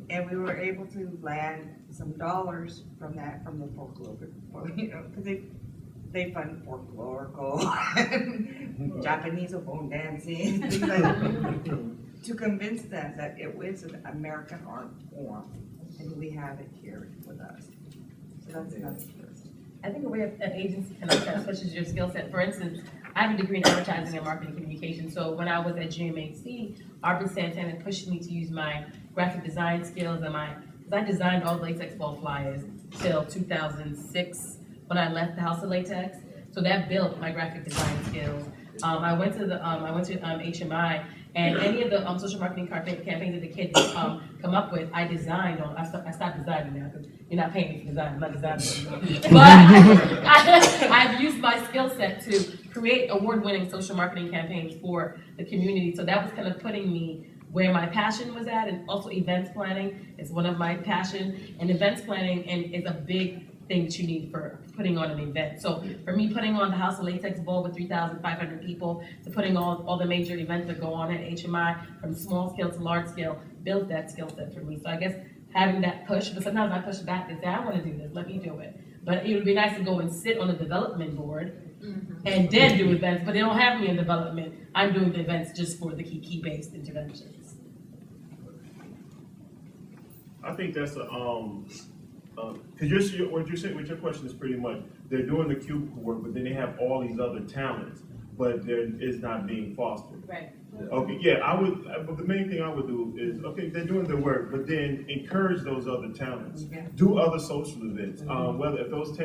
And we were able to land some dollars from that, from the folklore, you know, because they fund folklorical, Japanese bone dancing, things like that, to convince them that it was an American art form, and we have it here with us. So that's another first. I think a way an agency can assess such as your skill set. For instance, I have a degree in advertising and marketing communication. So when I was at GMHC, Arbor Santana pushed me to use my graphic design skills and because I designed all the latex ball flyers till 2006 when I left the House of Latex. So that built my graphic design skills. I went to HMI, and any of the social marketing campaigns that the kids come up with, I designed on. I stopped designing now because you're not paying me for design. I'm not designing anymore. But I've used my skill set to create award-winning social marketing campaigns for the community. So that was kind of putting me where my passion was at, and also events planning is one of my passion. And events planning is a big thing that you need for putting on an event. So for me, putting on the House of Latex Ball with 3,500 people, to putting all the major events that go on at HMI, from small scale to large scale, built that skill set for me. So I guess having that push, but sometimes I push back and say, I want to do this, let me do it. But it would be nice to go and sit on the development board and then do events, but they don't have me in development. I'm doing the events just for the key-based interventions. I think that's because what you're saying with your question is pretty much they're doing the cubicle work, but then they have all these other talents, but there is not being fostered. Right. Okay, yeah, I would. But the main thing I would do is, okay, they're doing their work, but then encourage those other talents. Do other social events. Whether if those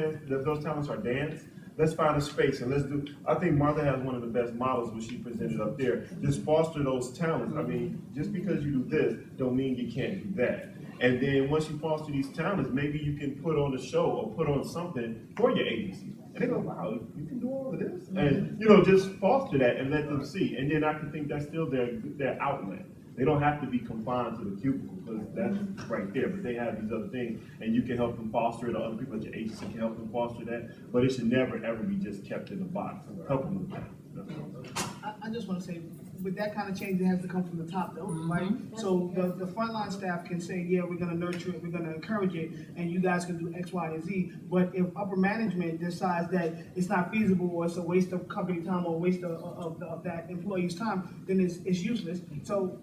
talents are dance, let's find a space and let's do. I think Martha has one of the best models when she presented up there. Just foster those talents. I mean, just because you do this, don't mean you can't do that. And then once you foster these talents, maybe you can put on a show or put on something for your agency. And they go, wow, you can do all of this? And, just foster that and let them see. And then I can think that's still their outlet. They don't have to be confined to the cubicle because that's right there. But they have these other things, and you can help them foster it, or other people at your agency can help them foster that. But it should never, ever be just kept in a box. Help them with that. I just want to say, with that kind of change, it has to come from the top, though, right? So the frontline staff can say, yeah, we're going to nurture it, we're going to encourage it, and you guys can do X, Y, and Z. But if upper management decides that it's not feasible, or it's a waste of company time, or a waste of that employee's time, then it's useless. So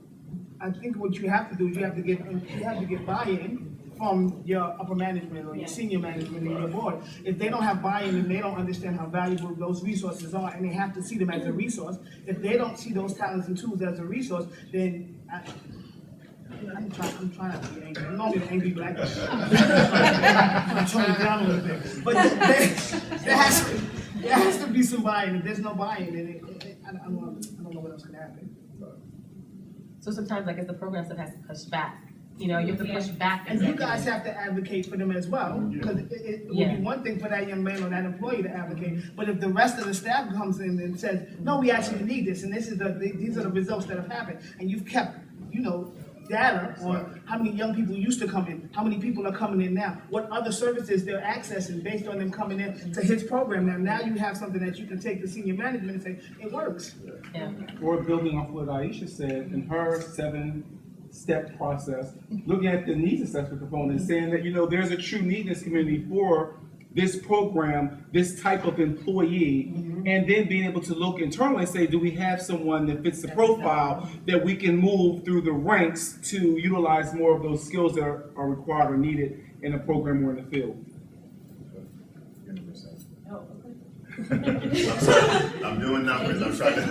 I think what you have to do is you have to get buy-in from your upper management or your senior management and your board. If they don't have buy-in and they don't understand how valuable those resources are, and they have to see them as a resource, if they don't see those talents and tools as a resource, then I'm trying not to be angry. I'm normally an angry black guy. I'm trying it down a little bit. But there has to be some buy-in. If there's no buy-in, then I don't know what else could happen. So sometimes, like, it's the program that has to push back. You know, you have to push back. And you guys have to advocate for them as well, because it would be one thing for that young man or that employee to advocate, but if the rest of the staff comes in and says, no, we actually need this, and these are the results that have happened, and you've kept, data on how many young people used to come in, how many people are coming in now, what other services they're accessing based on them coming in to his program. Now you have something that you can take to senior management and say, it works. Yeah. Or building off what Aisha said in her 7-step process, looking at the needs assessment component and saying that, there's a true need in this community for this program, this type of employee, and then being able to look internally and say, do we have someone that fits the profile that we can move through the ranks to utilize more of those skills that are required or needed in a program or in the field? I'm sorry, I'm doing numbers. I'm trying to.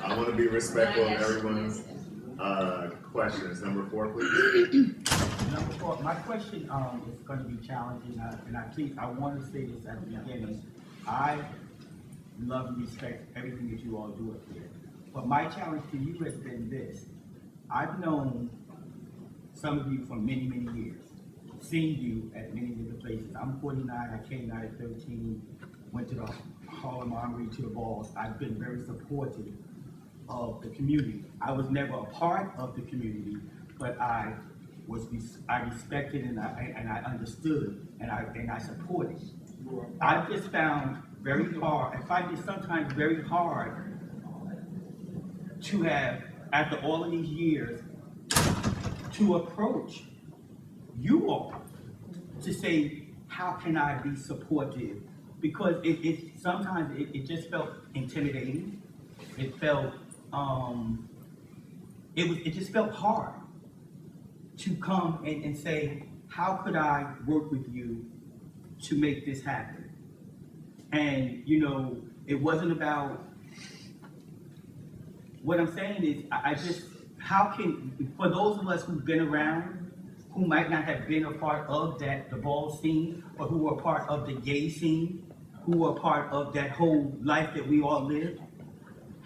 I want to be respectful of everyone's questions. Number 4, please. Number 4, my question is going to be challenging, and I want to say this at the beginning. I love and respect everything that you all do up here. But my challenge to you has been this. I've known some of you for many, many years. Seen you at many different places. I'm 49, I came out at 13, went to the Harlem Armory, to the balls. I've been very supportive of the community. I was never a part of the community, but I respected and I understood and I supported. I've just found very hard, I find it sometimes very hard to have, after all of these years, to approach you all to say, how can I be supportive? Because sometimes it just felt intimidating. It felt, it just felt hard to come and say, how could I work with you to make this happen? And, it wasn't about, what I'm saying is, I just, how can, for those of us who've been around, who might not have been a part of the ball scene, or who were part of the gay scene, who were part of that whole life that we all lived,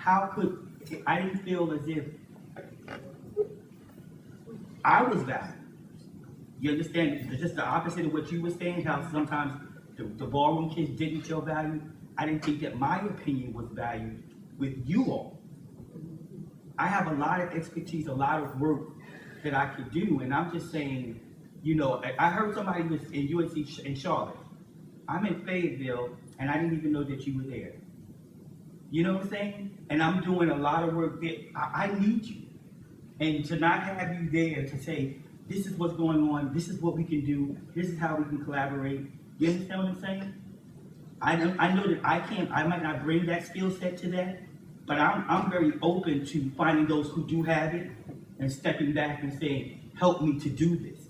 I didn't feel as if I was valued. You understand? It's just the opposite of what you were saying, how sometimes the ballroom kids didn't feel valued. I didn't think that my opinion was valued with you all. I have a lot of expertise, a lot of work that I could do, and I'm just saying, I heard somebody was in USC in Charlotte. I'm in Fayetteville, and I didn't even know that you were there. You know what I'm saying? And I'm doing a lot of work there. I need you. And to not have you there to say, this is what's going on, this is what we can do, this is how we can collaborate. You understand what I'm saying? I know that I might not bring that skill set to that, but I'm very open to finding those who do have it and stepping back and saying, help me to do this.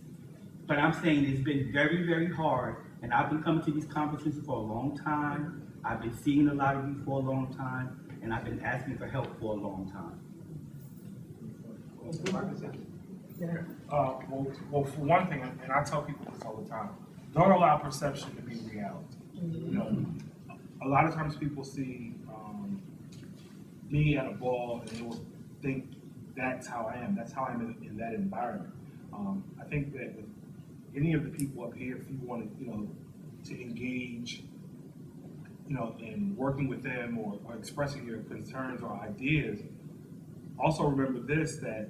But I'm saying it's been very, very hard, and I've been coming to these conferences for a long time. I've been seeing a lot of you for a long time, and I've been asking for help for a long time. Well, for one thing, and I tell people this all the time, don't allow perception to be reality. A lot of times people see me at a ball and they will think that's how I am. That's how I'm in that environment. I think that with any of the people up here, if you want to engage, in working with them or expressing your concerns or ideas, also remember this, that,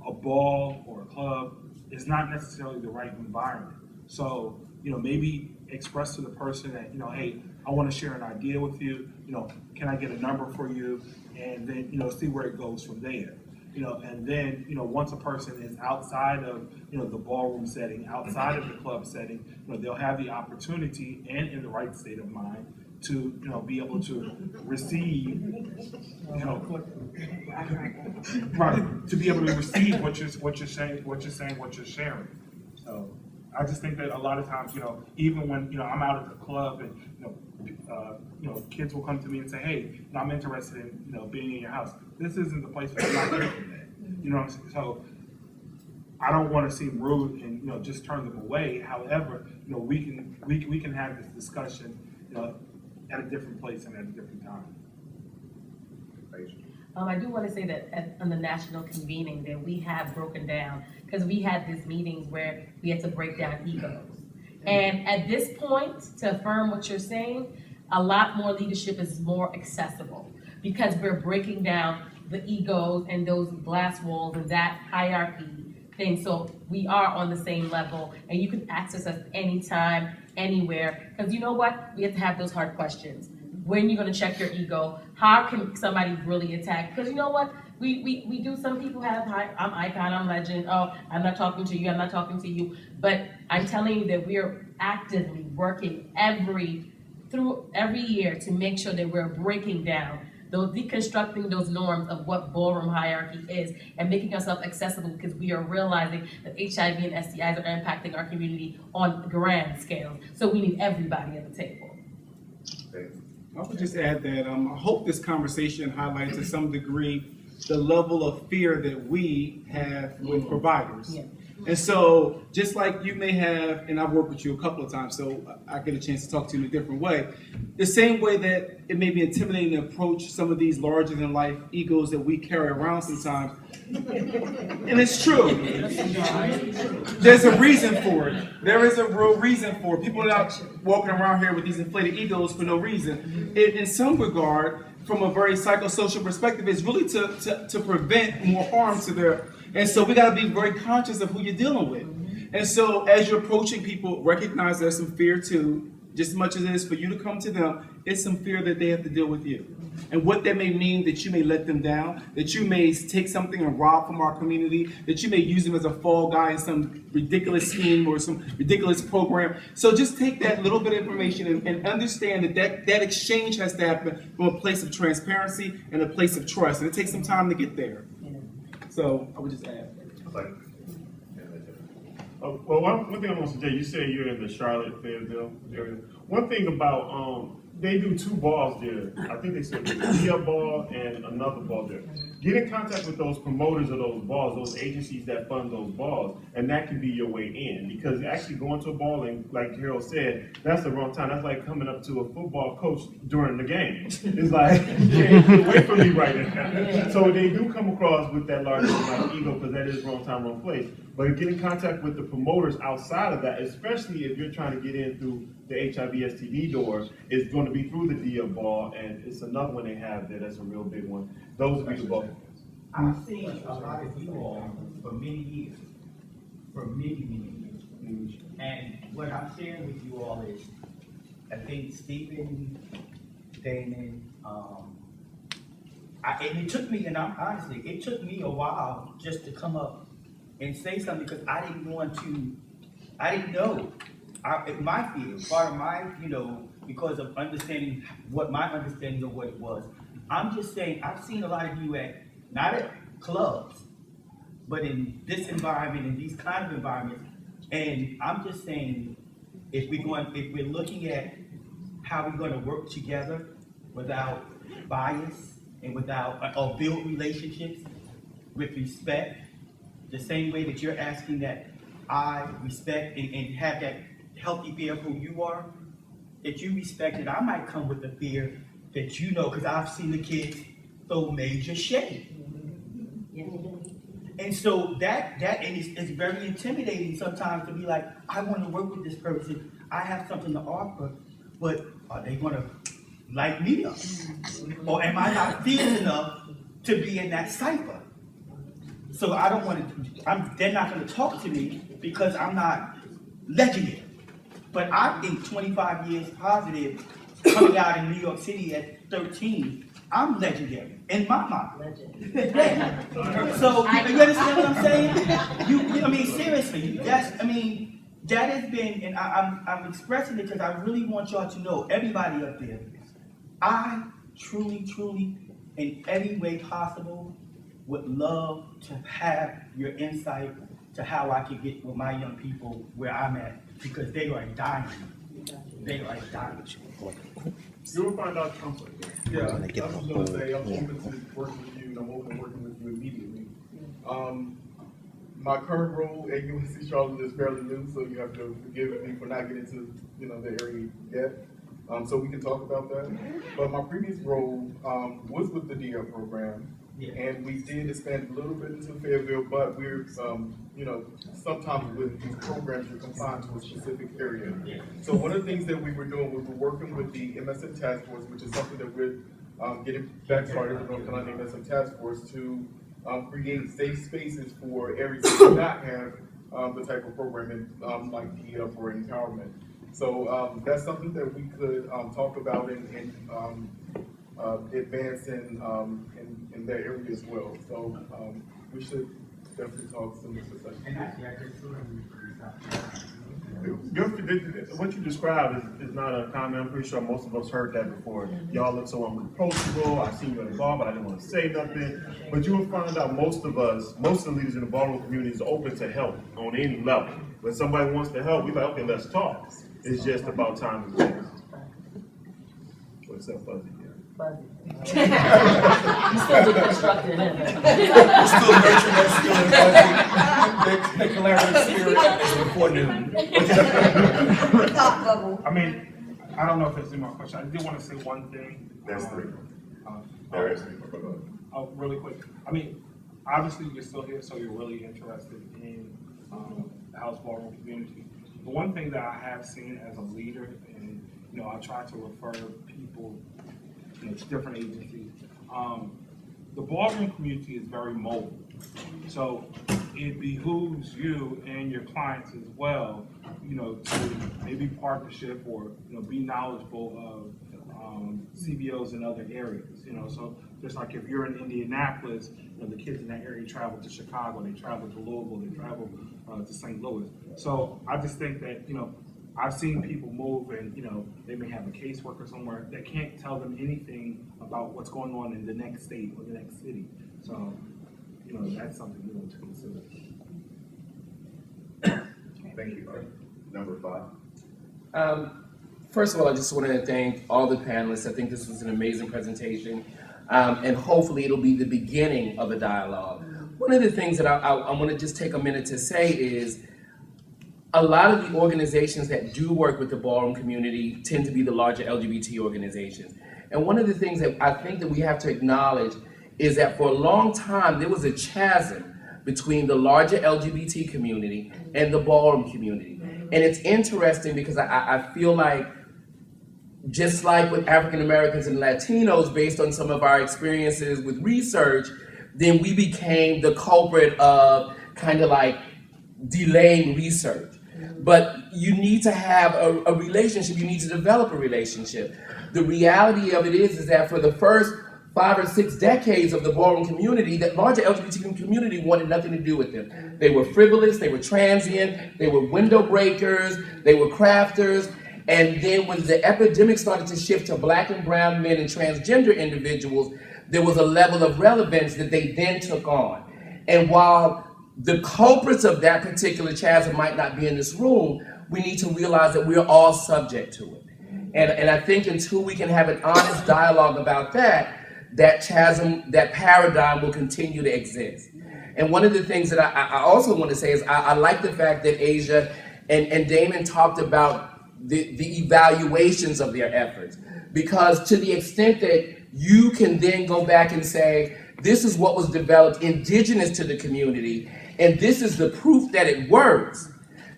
a ball or a club is not necessarily the right environment. So, maybe express to the person that, hey, I want to share an idea with you, can I get a number for you? And then, see where it goes from there. And then, once a person is outside of, the ballroom setting, outside of the club setting, they'll have the opportunity and in the right state of mind to, be able to receive, right, to be able to receive what you're saying, what you're sharing. So I just think that a lot of times, even when, I'm out at the club and, kids will come to me and say, hey, I'm interested in, being in your house. This isn't the place for you. I'm not here for that. You know, so I don't want to seem rude and, you know, just turn them away. However, you know, we can have this discussion, you know, at a different place and at a different time. I do want to say that on the national convening that we have broken down, because we had these meetings where we had to break down egos. And at this point, to affirm what you're saying, a lot more leadership is more accessible because we're breaking down the egos and those glass walls and that hierarchy thing. So we are on the same level and you can access us anytime, anywhere. Because you know what? We have to have those hard questions. When are you going to check your ego? How can somebody really attack? Because you know what? We do, some people have, I'm icon, I'm legend, oh, I'm not talking to you, I'm not talking to you. But I'm telling you that we are actively working every year to make sure that we're breaking down those, deconstructing those norms of what ballroom hierarchy is and making ourselves accessible because we are realizing that HIV and STIs are impacting our community on grand scales. So we need everybody at the table. I would just add that I hope this conversation highlights to some degree the level of fear that we have with providers. Yeah. And so, just like you may have, and I've worked with you a couple of times, so I get a chance to talk to you in a different way, the same way that it may be intimidating to approach some of these larger-than-life egos that we carry around sometimes. And it's true. There's a reason for it. There is a real reason for it. People are not walking around here with these inflated egos for no reason. In some regard, from a very psychosocial perspective, it's really to prevent more harm to their... And so we got to be very conscious of who you're dealing with. And so as you're approaching people, recognize there's some fear too. Just as much as it is for you to come to them, it's some fear that they have to deal with you. And what that may mean that you may let them down, that you may take something and rob from our community, that you may use them as a fall guy in some ridiculous scheme or some ridiculous program. So just take that little bit of information and understand that exchange has to happen from a place of transparency and a place of trust. And it takes some time to get there. So I would just add. Well, one thing I want to say, you said you're in the Charlotte Fayetteville area. One thing about they do two balls there. I think they said a ball and another ball there. Get in contact with those promoters of those balls, those agencies that fund those balls, and that can be your way in. Because actually going to a ball, and like Harold said, that's the wrong time. That's like coming up to a football coach during the game. It's like, get away from me right now. So they do come across with that larger ego because that is wrong time, wrong place. But get in contact with the promoters outside of that, especially if you're trying to get in through the HIV STD door, it's going to be through the DIA ball, and it's another one they have there that's a real big one. Those would be the balls. I've seen a lot of you all for many years, many years. And what I'm sharing with you all is, I think Stephen, Damon, and it took me, and honestly, it took me a while just to come up and say something because I didn't know. My fear, part of my, because of understanding my understanding of what it was. I'm just saying, I've seen a lot of you not at clubs, but in this environment, in these kind of environments. And I'm just saying, if we're looking at how we're going to work together without bias and or build relationships with respect, the same way that you're asking that I respect and have that healthy fear of who you are, that you respect it, I might come with the fear that because I've seen the kids throw major shade. And so that is very intimidating sometimes to be like, I want to work with this person, I have something to offer, but are they going to light me up? Or am I not fierce enough to be in that cipher? So I don't want to, they're not going to talk to me because I'm not legendary. But I think 25 years positive, coming out in New York City at 13, I'm legendary in my mind. So you understand what I'm saying? Seriously, that has been, and I'm expressing it because I really want y'all to know, everybody up there, I truly, in every way possible, would love to have your insight to how I can get with my young people where I'm at, because they are dying. They are dying. You will find out comfort. Yeah, I was going to say, I'm open to working with you, and I'm open to working with you immediately. My current role at USC Charlotte is fairly new, so you have to forgive me for not getting into the area yet. So we can talk about that. But my previous role was with the DL program, and we did expand a little bit into Fayetteville, but we're sometimes with these programs you're confined to a specific area. So one of the things that we were doing was we're working with the MSM Task Force, which is something that we're getting back started with North Carolina MSM Task Force to create safe spaces for areas that do not have the type of programming like DEF or empowerment. So that's something that we could talk about and advance in that area as well. So we should definitely talk some of this. And actually, I just saw What you described is not a comment. I'm pretty sure most of us heard that before. Y'all look so unapproachable. I seen you at the bar, but I didn't want to say nothing. But you will find out most of the leaders in the ballroom community is open to help on any level. When somebody wants to help, we like, okay, let's talk. It's just about time and place. What's up, Fuzzy? Fuzzy. You still deconstructed him. Still nurturing that skill and the collaborative spirit is important. Thought bubble. I mean, I don't know if it's in my question. I did want to say one thing. There's three. There is. Oh, really quick. I mean, obviously you're still here, so you're really interested in the house ballroom community. The one thing that I have seen as a leader, and I try to refer people to different agencies. The ballroom community is very mobile, so it behooves you and your clients as well, to maybe partnership or be knowledgeable of CBOs in other areas. So just like if you're in Indianapolis, the kids in that area travel to Chicago, they travel to Louisville, they travel to St. Louis. So I just think that I've seen people move and, they may have a caseworker somewhere that can't tell them anything about what's going on in the next state or the next city. So, that's something to consider. Thank you. Number 5. First of all, I just want to thank all the panelists. I think this was an amazing presentation, and hopefully it'll be the beginning of a dialogue. One of the things that I want to just take a minute to say is a lot of the organizations that do work with the ballroom community tend to be the larger LGBT organizations. And one of the things that I think that we have to acknowledge is that for a long time, there was a chasm between the larger LGBT community and the ballroom community. And it's interesting because I feel like, just like with African Americans and Latinos, based on some of our experiences with research, then we became the culprit of kind of like delaying research. But you need to have a relationship, you need to develop a relationship. The reality of it is that for the first 5 or 6 decades of the ballroom community, that larger LGBT community wanted nothing to do with them. They were frivolous, they were transient, they were window breakers, they were crafters. And then when the epidemic started to shift to Black and brown men and transgender individuals, there was a level of relevance that they then took on. And while the culprits of that particular chasm might not be in this room, we need to realize that we're all subject to it. And I think until we can have an honest dialogue about that, that chasm, that paradigm will continue to exist. And one of the things that I also want to say is I like the fact that Aisha and Damon talked about the evaluations of their efforts. Because to the extent that you can then go back and say, this is what was developed indigenous to the community, and this is the proof that it works,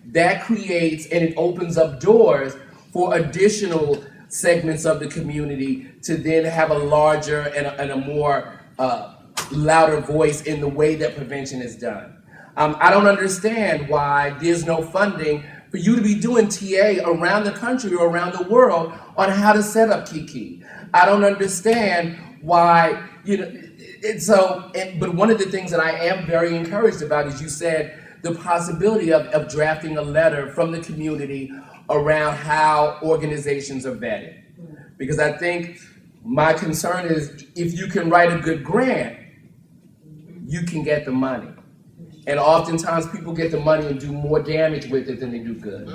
that creates and it opens up doors for additional segments of the community to then have a larger and a more louder voice in the way that prevention is done. I don't understand why there's no funding for you to be doing TA around the country or around the world on how to set up Kiki. I don't understand why, but one of the things that I am very encouraged about is you said the possibility of drafting a letter from the community around how organizations are vetted. Because I think my concern is if you can write a good grant, you can get the money. And oftentimes people get the money and do more damage with it than they do good.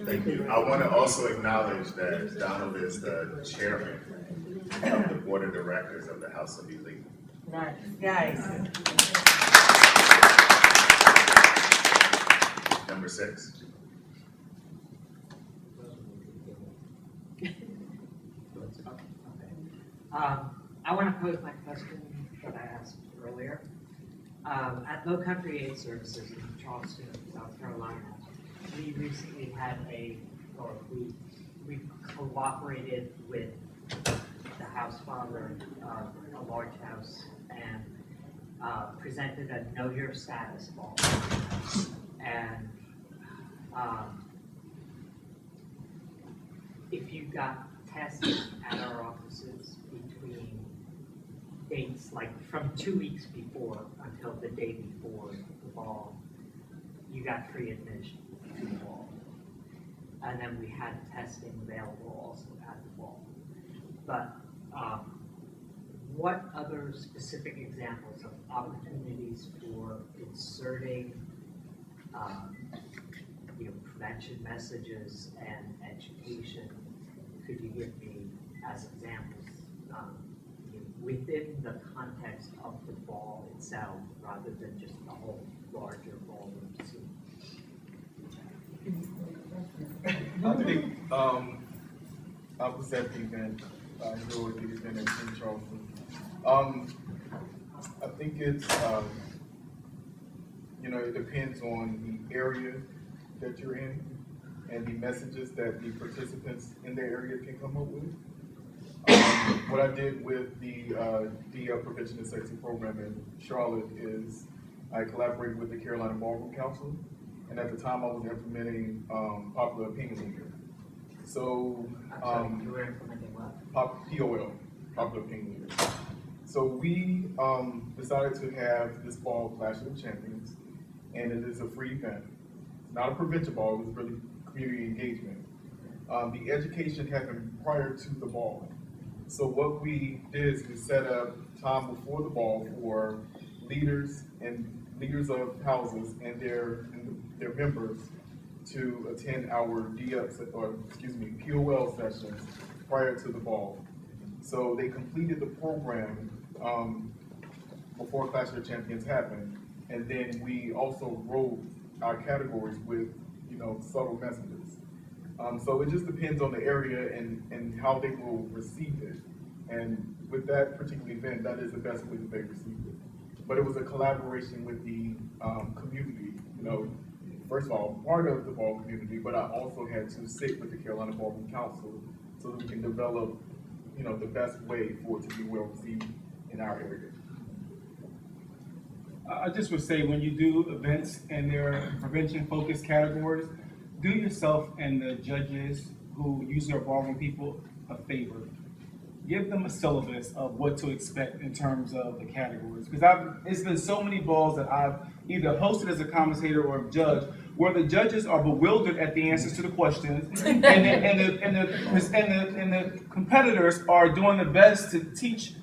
Thank you. I want to also acknowledge that Donald is the chairman of the board of directors of the House of Blahnik. Nice. Guys. Number 6. I want to pose my question that I asked earlier. At Low Country Aid Services in Charleston, South Carolina, we recently had we cooperated with the house father of a large house and presented a Know Your Status ball. And if you got tested at our offices between dates, like from 2 weeks before until the day before the ball, you got free admission to the ball. And then we had testing available also at the ball. But what other specific examples of opportunities for inserting prevention messages and education could you give me as examples within the context of the ball itself rather than just the whole larger ballroom scene? I think I was at the event. I enjoyed the event in Charleston. I think it's it depends on the area that you're in and the messages that the participants in their area can come up with. What I did with the DL Prevention and Safety Program in Charlotte is I collaborated with the Carolina Ballroom Council, and at the time I was implementing popular opinion leader. So you were implementing what? POL, popular opinion leader. So we decided to have this ball, Clash of the Champions, and it is a free event. It's not a prevention ball, it was really community engagement. The education happened prior to the ball. So what we did is we set up time before the ball for leaders of houses and their members to attend our POL sessions prior to the ball. So they completed the program before Clash of the Champions happened, and then we also wrote our categories with subtle messages. So it just depends on the area and how they will receive it. And with that particular event, that is the best way that they received it. But it was a collaboration with the community. First of all, part of the ball community, but I also had to sit with the Carolina Ballroom Council so that we can develop, the best way for it to be well received in our area. I just would say when you do events and there are prevention-focused categories, do yourself and the judges who usually are ballroom people a favor. Give them a syllabus of what to expect in terms of the categories. Because it's been so many balls that I've either hosted as a commentator or judge where the judges are bewildered at the answers to the questions and the competitors are doing the best to teach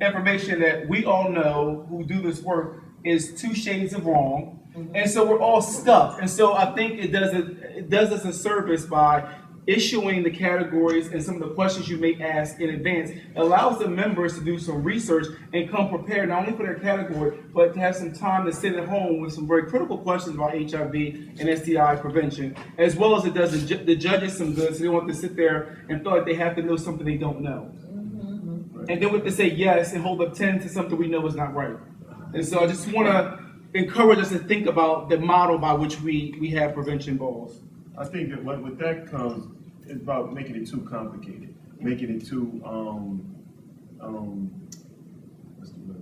information that we all know who do this work is 2 shades of wrong. And so we're all stuck. And so I think it does us a service by issuing the categories and some of the questions you may ask in advance. It allows the members to do some research and come prepared not only for their category, but to have some time to sit at home with some very critical questions about HIV and STI prevention, as well as it does the judges some good, so they don't have to sit there and feel like they have to know something they don't know. And then we have to say yes and hold up 10 to something we know is not right. And so I just want to encourage us to think about the model by which we have prevention balls. I think that with that comes, it's about making it too complicated, making it too, what's the word?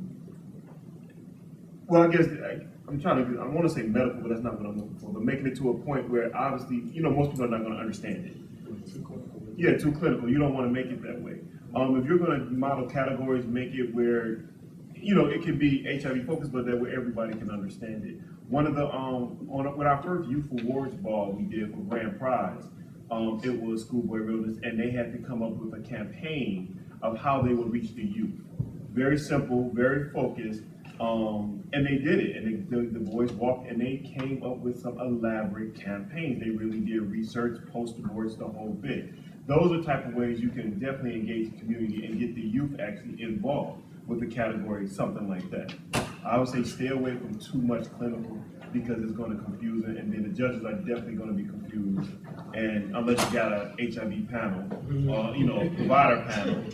Well, I guess I want to say medical, but that's not what I'm looking for, but making it to a point where obviously, most people are not going to understand it. Too clinical. Yeah, too clinical. You don't want to make it that way. If you're going to model categories, make it where it can be HIV focused, but that way everybody can understand it. One of the with our first Youth Awards ball we did for Grand Prize, it was Schoolboy Realness, and they had to come up with a campaign of how they would reach the youth. Very simple, very focused, and they did it. And the boys walked, and they came up with some elaborate campaigns. They really did research, poster boards, the whole bit. Those are the type of ways you can definitely engage the community and get the youth actually involved. with the category, something like that. I would say stay away from too much clinical because it's going to confuse it, and then the judges are definitely going to be confused. And unless you got a HIV panel, or a provider panel,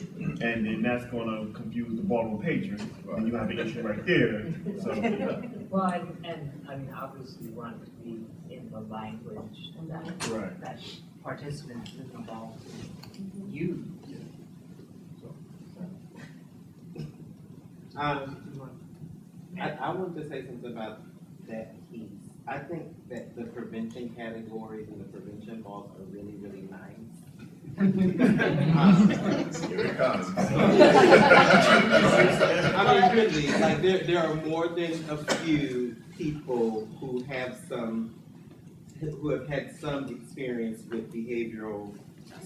and then that's going to confuse the ballroom patrons, and you have an issue right there. So, well, and I mean, obviously, you want it to be in the language that participants is involved in use. I wanted to say something about that piece. I think that the prevention categories and the prevention laws are really, really nice. Here it comes. I mean, really, like there are more than a few people who have had some experience with behavioral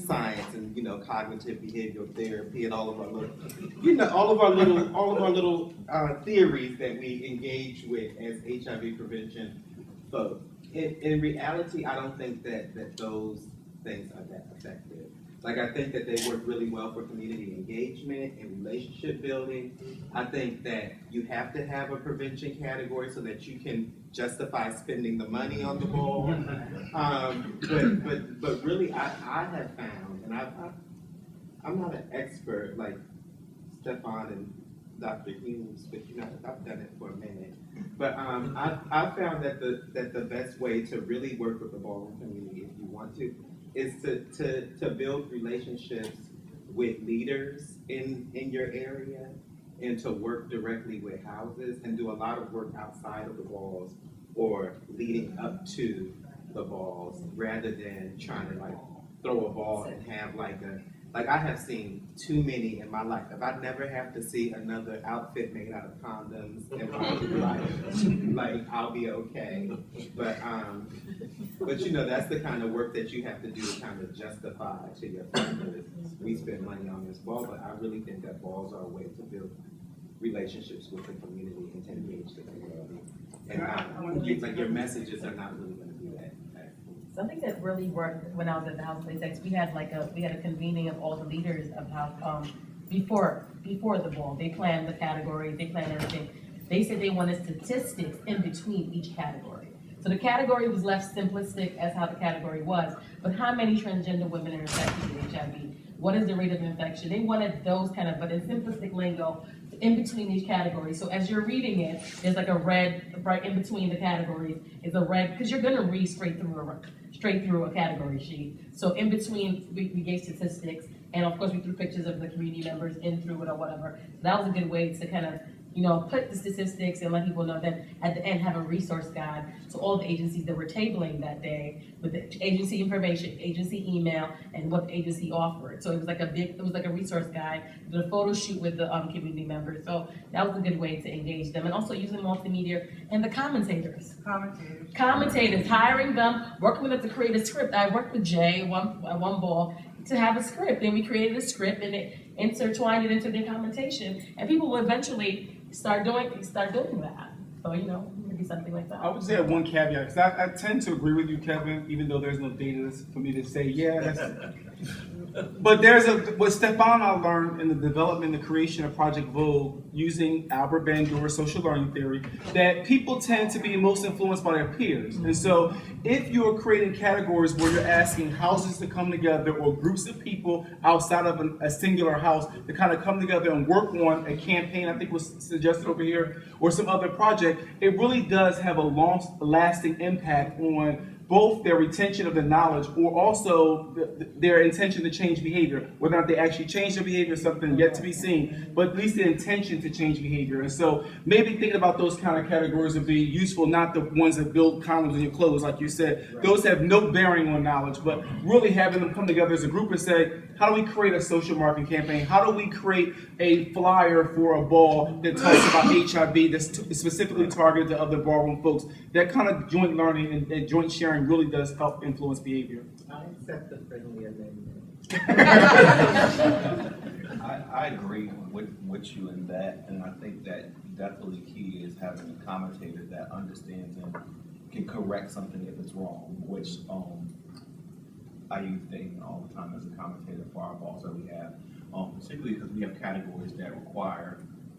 science and cognitive behavioral therapy and all of our little theories that we engage with as HIV prevention folks. In reality, I don't think that those things are that effective. Like, I think that they work really well for community engagement and relationship building. I think that you have to have a prevention category so that you can justify spending the money on the ball. But really, I have found, and I'm not an expert like Stephaun and Dr. Hughes, but I've done it for a minute. But I found that the best way to really work with the ballroom community, if you want to, is to build relationships with leaders in your area and to work directly with houses and do a lot of work outside of the balls or leading up to the balls rather than trying to throw a ball and have I have seen too many in my life. If I never have to see another outfit made out of condoms in my life, I'll be okay. But that's the kind of work that you have to do to kind of justify to your funders. We spend money on this ball, but I really think that balls are a way to build relationships with the community and to engage the community. And your messages are not really going to do that. Something that really worked when I was at the House of Blahnik, we had a convening of all the leaders of how before the ball. They planned the categories, they planned everything. They said they wanted statistics in between each category. So the category was left simplistic as how the category was, but how many transgender women are infected with HIV? What is the rate of infection? They wanted those but in simplistic lingo, in between each category. So as you're reading it, there's like a red, right in between the categories is a red, because you're gonna read straight through a category sheet. So in between, we gave statistics, and of course we threw pictures of the community members in through it or whatever. So that was a good way to kind of, put the statistics and let people know that at the end have a resource guide to all the agencies that were tabling that day with the agency information, agency email, and what the agency offered. So it was like a resource guide, did a photo shoot with the community members. So that was a good way to engage them. And also using multimedia and the commentators, hiring them, working with them to create a script. I worked with Jay one ball to have a script, and we created a script and it intertwined it into their commentation, and people will eventually start doing that. So maybe something like that. I would say have one caveat, because I tend to agree with you, Kevin, even though there's no data for me to say, yeah, that's... But what Stephaun I learned in the development and the creation of Project Vogue using Albert Bandura's social learning theory, that people tend to be most influenced by their peers. And so if you're creating categories where you're asking houses to come together or groups of people outside of a singular house to kind of come together and work on a campaign, I think was suggested over here, or some other project, it really does have a long-lasting impact on both their retention of the knowledge or also their intention to change behavior. Whether or not they actually change their behavior is something yet to be seen, but at least the intention to change behavior. And so maybe thinking about those kind of categories would be useful, not the ones that build condoms in your clothes, like you said. Right. Those have no bearing on knowledge, but really having them come together as a group and say, how do we create a social marketing campaign? How do we create a flyer for a ball that talks about HIV that's specifically targeted to other ballroom folks? That kind of joint learning and joint sharing really does help influence behavior. I accept the friendly amendment. I agree with you in that, and I think that definitely key is having a commentator that understands and can correct something if it's wrong, which I use Dayton all the time as a commentator for our balls that we have, particularly because we have categories that require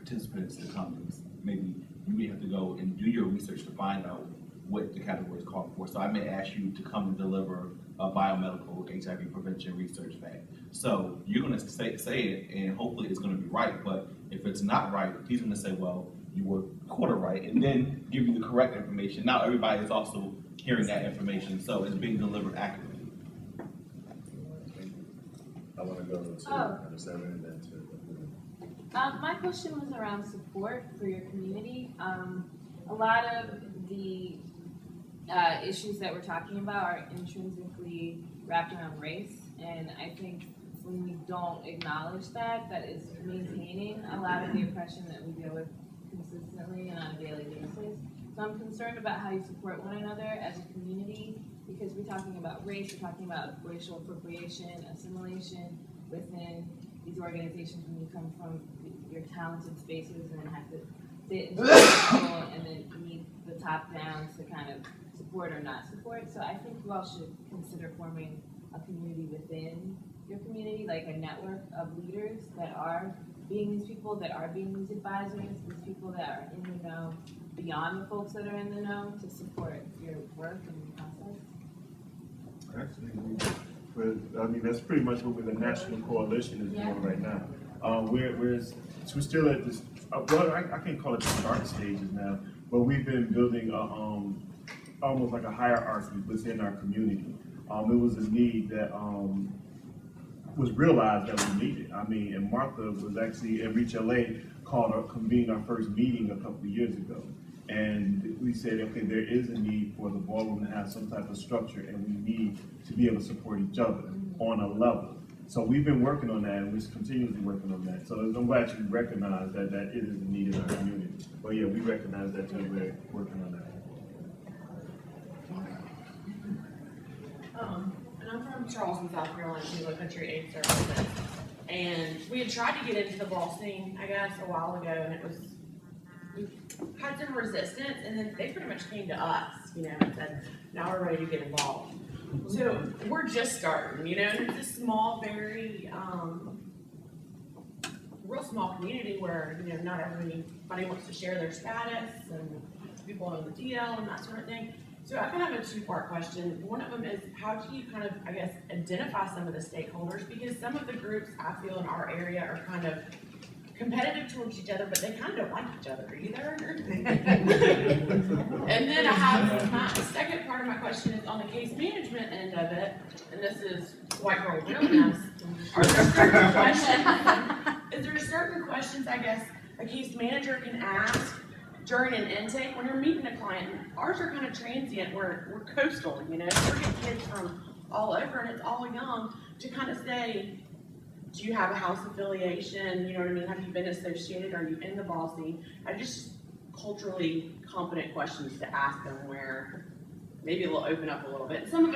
participants to come, maybe you may have to go and do your research to find out what the category is called for. So I may ask you to come and deliver a biomedical HIV prevention research fact. So you're gonna say it, and hopefully it's gonna be right, but if it's not right, he's gonna say, well, you were quarter right, and then give you the correct information. Now everybody is also hearing that information, so it's being delivered accurately. I want to go to number 7 and then to. My question was around support for your community. A lot of the issues that we're talking about are intrinsically wrapped around race, and I think when we don't acknowledge that, that is maintaining a lot of the oppression that we deal with consistently and on a daily basis. So I'm concerned about how you support one another as a community, because we're talking about race, we're talking about racial appropriation, assimilation within these organizations when you come from your talented spaces and then have to sit and then need the top down to kind of support or not support. So I think you all should consider forming a community within your community, like a network of leaders that are being these people, that are being these advisors, these people that are in the know, beyond the folks that are in the know, to support your work and your process. Actually, that's pretty much what the national coalition is doing right now. We're still at this. Well, I can't call it the start stages now, but we've been building almost like a hierarchy within our community. It was a need that was realized that we needed. And Martha was actually at Reach LA convened our first meeting a couple of years ago. And we said, okay, there is a need for the ballroom to have some type of structure, and we need to be able to support each other on a level. So we've been working on that, and we're continuously working on that. So I'm glad you recognize that it is a need in our community. But yeah, we recognize that too. We're working on that. And I'm from Charleston, South Carolina, Low Country Aid Services. And we had tried to get into the ball scene, I guess, a while ago, and we had some resistance, and then they pretty much came to us, and said, now we're ready to get involved. So we're just starting, and it's a small, very, real small community where, not everybody wants to share their status, and people on the DL and that sort of thing. So I kind of have a two-part question. One of them is, how do you kind of, I guess, identify some of the stakeholders? Because some of the groups I feel in our area are kind of competitive towards each other, but they kind of don't like each other either. And then I have my second part of my question is on the case management end of it, and this is white girl realness. Are there certain questions? Is there certain questions, I guess, a case manager can ask during an intake when you're meeting a client? Ours are kind of transient. We're coastal, we're getting kids from all over, and it's all young, to kind of say, do you have a house affiliation? You know what I mean? Have you been associated? Are you in the ball scene? Just culturally competent questions to ask them where maybe it'll open up a little bit. Some of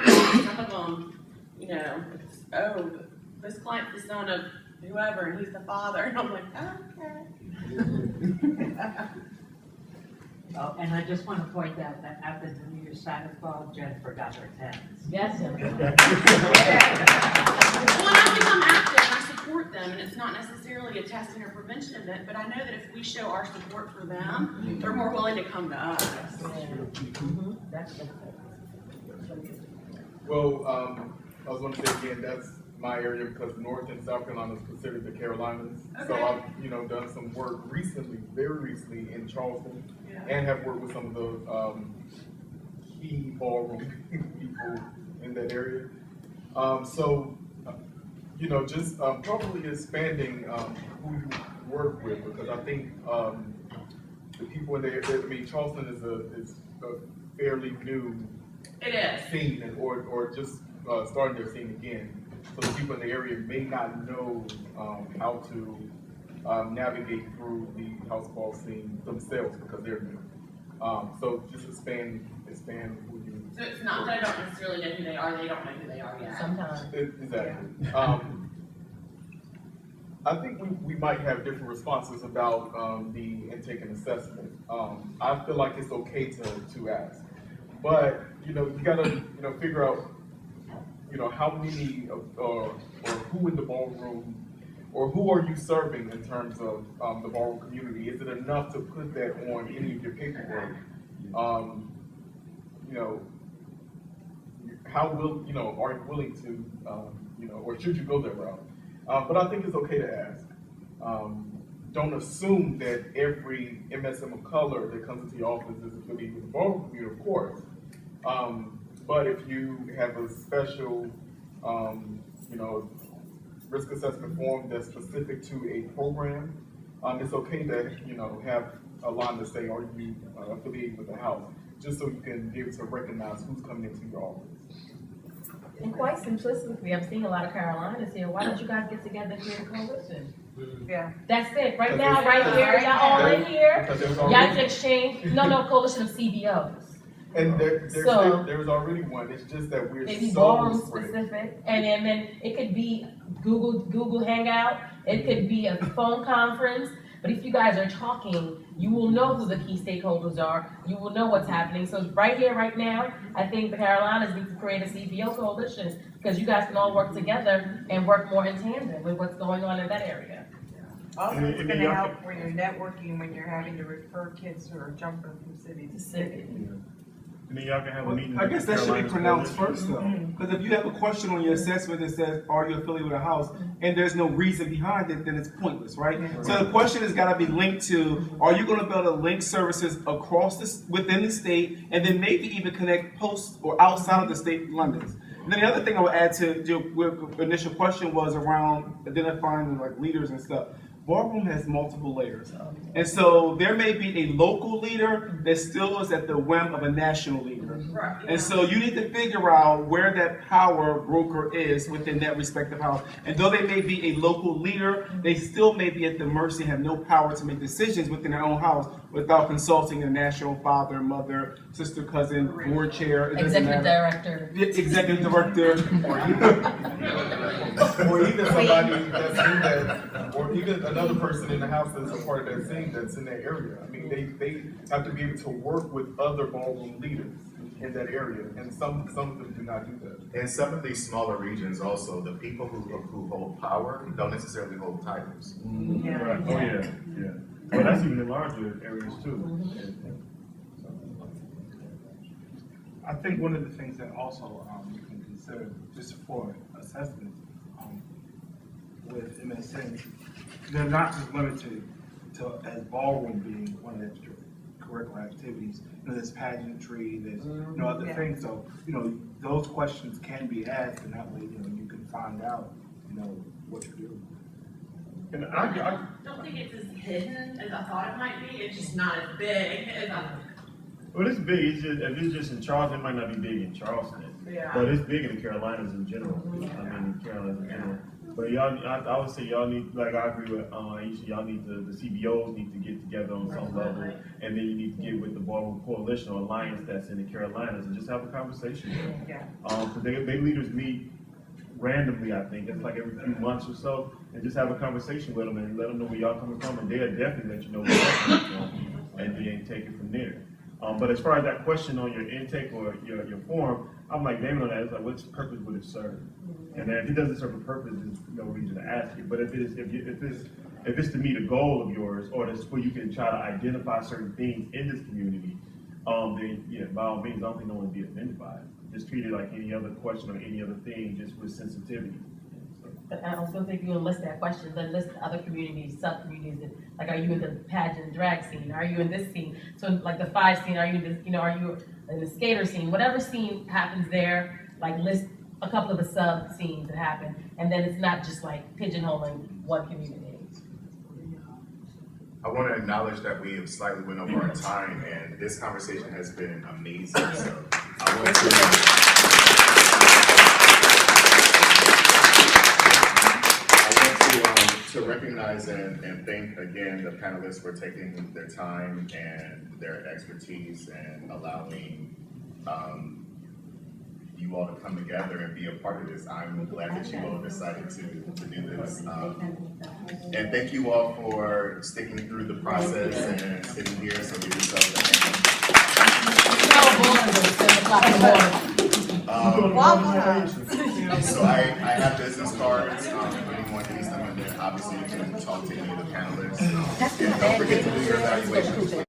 them, oh, this client's the son of whoever, and he's the father. And I'm like, okay. Oh, and I just want to point out that at the New Year's status ball, Jennifer got her tens. Yes, Jennifer. Well, I think I'm active and I support them, and it's not necessarily a testing or prevention event, but I know that if we show our support for them, they're more willing to come to us. Well, I was going to say again, that's my area because North and South Carolina is considered the Carolinas. Okay. So I've done some work recently, very recently in Charleston, and have worked with some of the key ballroom people in that area. Just probably expanding who you work with, because I think the people in the area, Charleston is a fairly new scene, or just starting their scene again. So the people in the area may not know how to navigate through the house ball scene themselves because they're new. So just expand who you. So it's not that I don't necessarily know who they are; they don't know who they are yet. Sometimes. Exactly. I think we might have different responses about the intake and assessment. I feel like it's okay to ask, but you gotta figure out how many or who in the ballroom or who are you serving in terms of the ballroom community? Is it enough to put that on any of your paperwork? You know, how will, you know, are you willing to, you know, or should you go that route? But I think it's okay to ask. Don't assume that every MSM of color that comes into your office is affiliated with the ballroom community, of course. But if you have a special, you know, risk assessment form that's specific to a program, it's okay to, you know, have a line to say, are you affiliated with the house? Just so you can be able to recognize who's coming into your office. And quite simplistically, I'm seeing a lot of Carolinas here. Why don't you guys get together and create a coalition? Yeah. That's it. Right now, right here, y'all all in here. Y'all can exchange. No, coalition of CBOs. And there's already one. It's just that we're Maybe so ballroom spread. specific, and then it could be Google Hangout. It could be a phone conference. But if you guys are talking, you will know who the key stakeholders are. You will know what's happening. So right here, right now, I think the Carolinas need to create a CBO coalition because you guys can all work together and work more in tandem with what's going on in that area. Also, it's going to help when you're networking, when you're having to refer kids who are jumping from city to city. And then y'all can have a meeting. I guess that should be pronounced first, though. Because if you have a question on your assessment that says, are you affiliated with a house, and there's no reason behind it, then it's pointless, right? So the question has got to be linked to, are you going to be able to link services across this, within the state, and then maybe even connect post or outside of the state Londons? And then the other thing I would add to your initial question was around identifying like leaders and stuff. Ballroom has multiple layers. And so there may be a local leader that still is at the whim of a national leader. And so you need to figure out where that power broker is within that respective house. And though they may be a local leader, they still may be at the mercy and have no power to make decisions within their own house without consulting the national father, mother, sister, cousin, board chair. Executive director. Executive director. Or even somebody that's in that, or even another person in the house that's a part of that scene that's in that area. I mean, they have to be able to work with other ballroom leaders in that area, and some of them do not do that. In some of these smaller regions also, the people who hold power don't necessarily hold titles. Yeah. Right. Oh yeah. Well, that's even in larger areas too. I think one of the things that also you can consider just for assessment with MSN, they're not just limited to as ballroom being one of the extracurricular activities. You know, there's pageantry, there's other things. So those questions can be asked, and that way you can find out what you're doing. And I don't think it's as hidden as I thought it might be. It's just not as big as well, it's big. It's just, if it's just in Charleston, it might not be big in Charleston. Yeah. But it's big in the Carolinas in general. I mean, Carolinas in general. But y'all, I would say y'all need, like I agree with Aisha, y'all need the CBOs need to get together on some level, and then you need to get with the Ballroom Coalition or Alliance that's in the Carolinas and just have a conversation with them. Yeah. Because they leaders meet randomly, I think. It's like every few months or so, and just have a conversation with them and let them know where y'all coming from, and they'll definitely let you know where y'all coming from, and then take it from there. But as far as that question on your intake or your form, I'm like Damon on that. It's like, what purpose would it serve? And then if it doesn't serve a purpose, there's no reason to ask it. But if it's to meet a goal of yours, or it's where you can try to identify certain things in this community, then yeah, by all means, I don't think no one would be offended by it. Just treat it like any other question or any other thing, just with sensitivity. But I also think you list that question, then list other communities, sub-communities, like are you in the pageant drag scene? Are you in this scene? So like the 5 scene, are you in this, are you in the skater scene? Whatever scene happens there, like list a couple of the sub scenes that happen, and then it's not just like pigeonholing one community. I want to acknowledge that we have slightly went over our time, and this conversation has been amazing. So I want to recognize and thank again the panelists for taking their time and their expertise and allowing you all to come together and be a part of this. I'm glad that you all decided to do this. And thank you all for sticking through the process and sitting here. So give yourselves a hand. So I have business cards. If anyone needs them in there. obviously you can talk to any of the panelists. And don't forget to do your evaluation.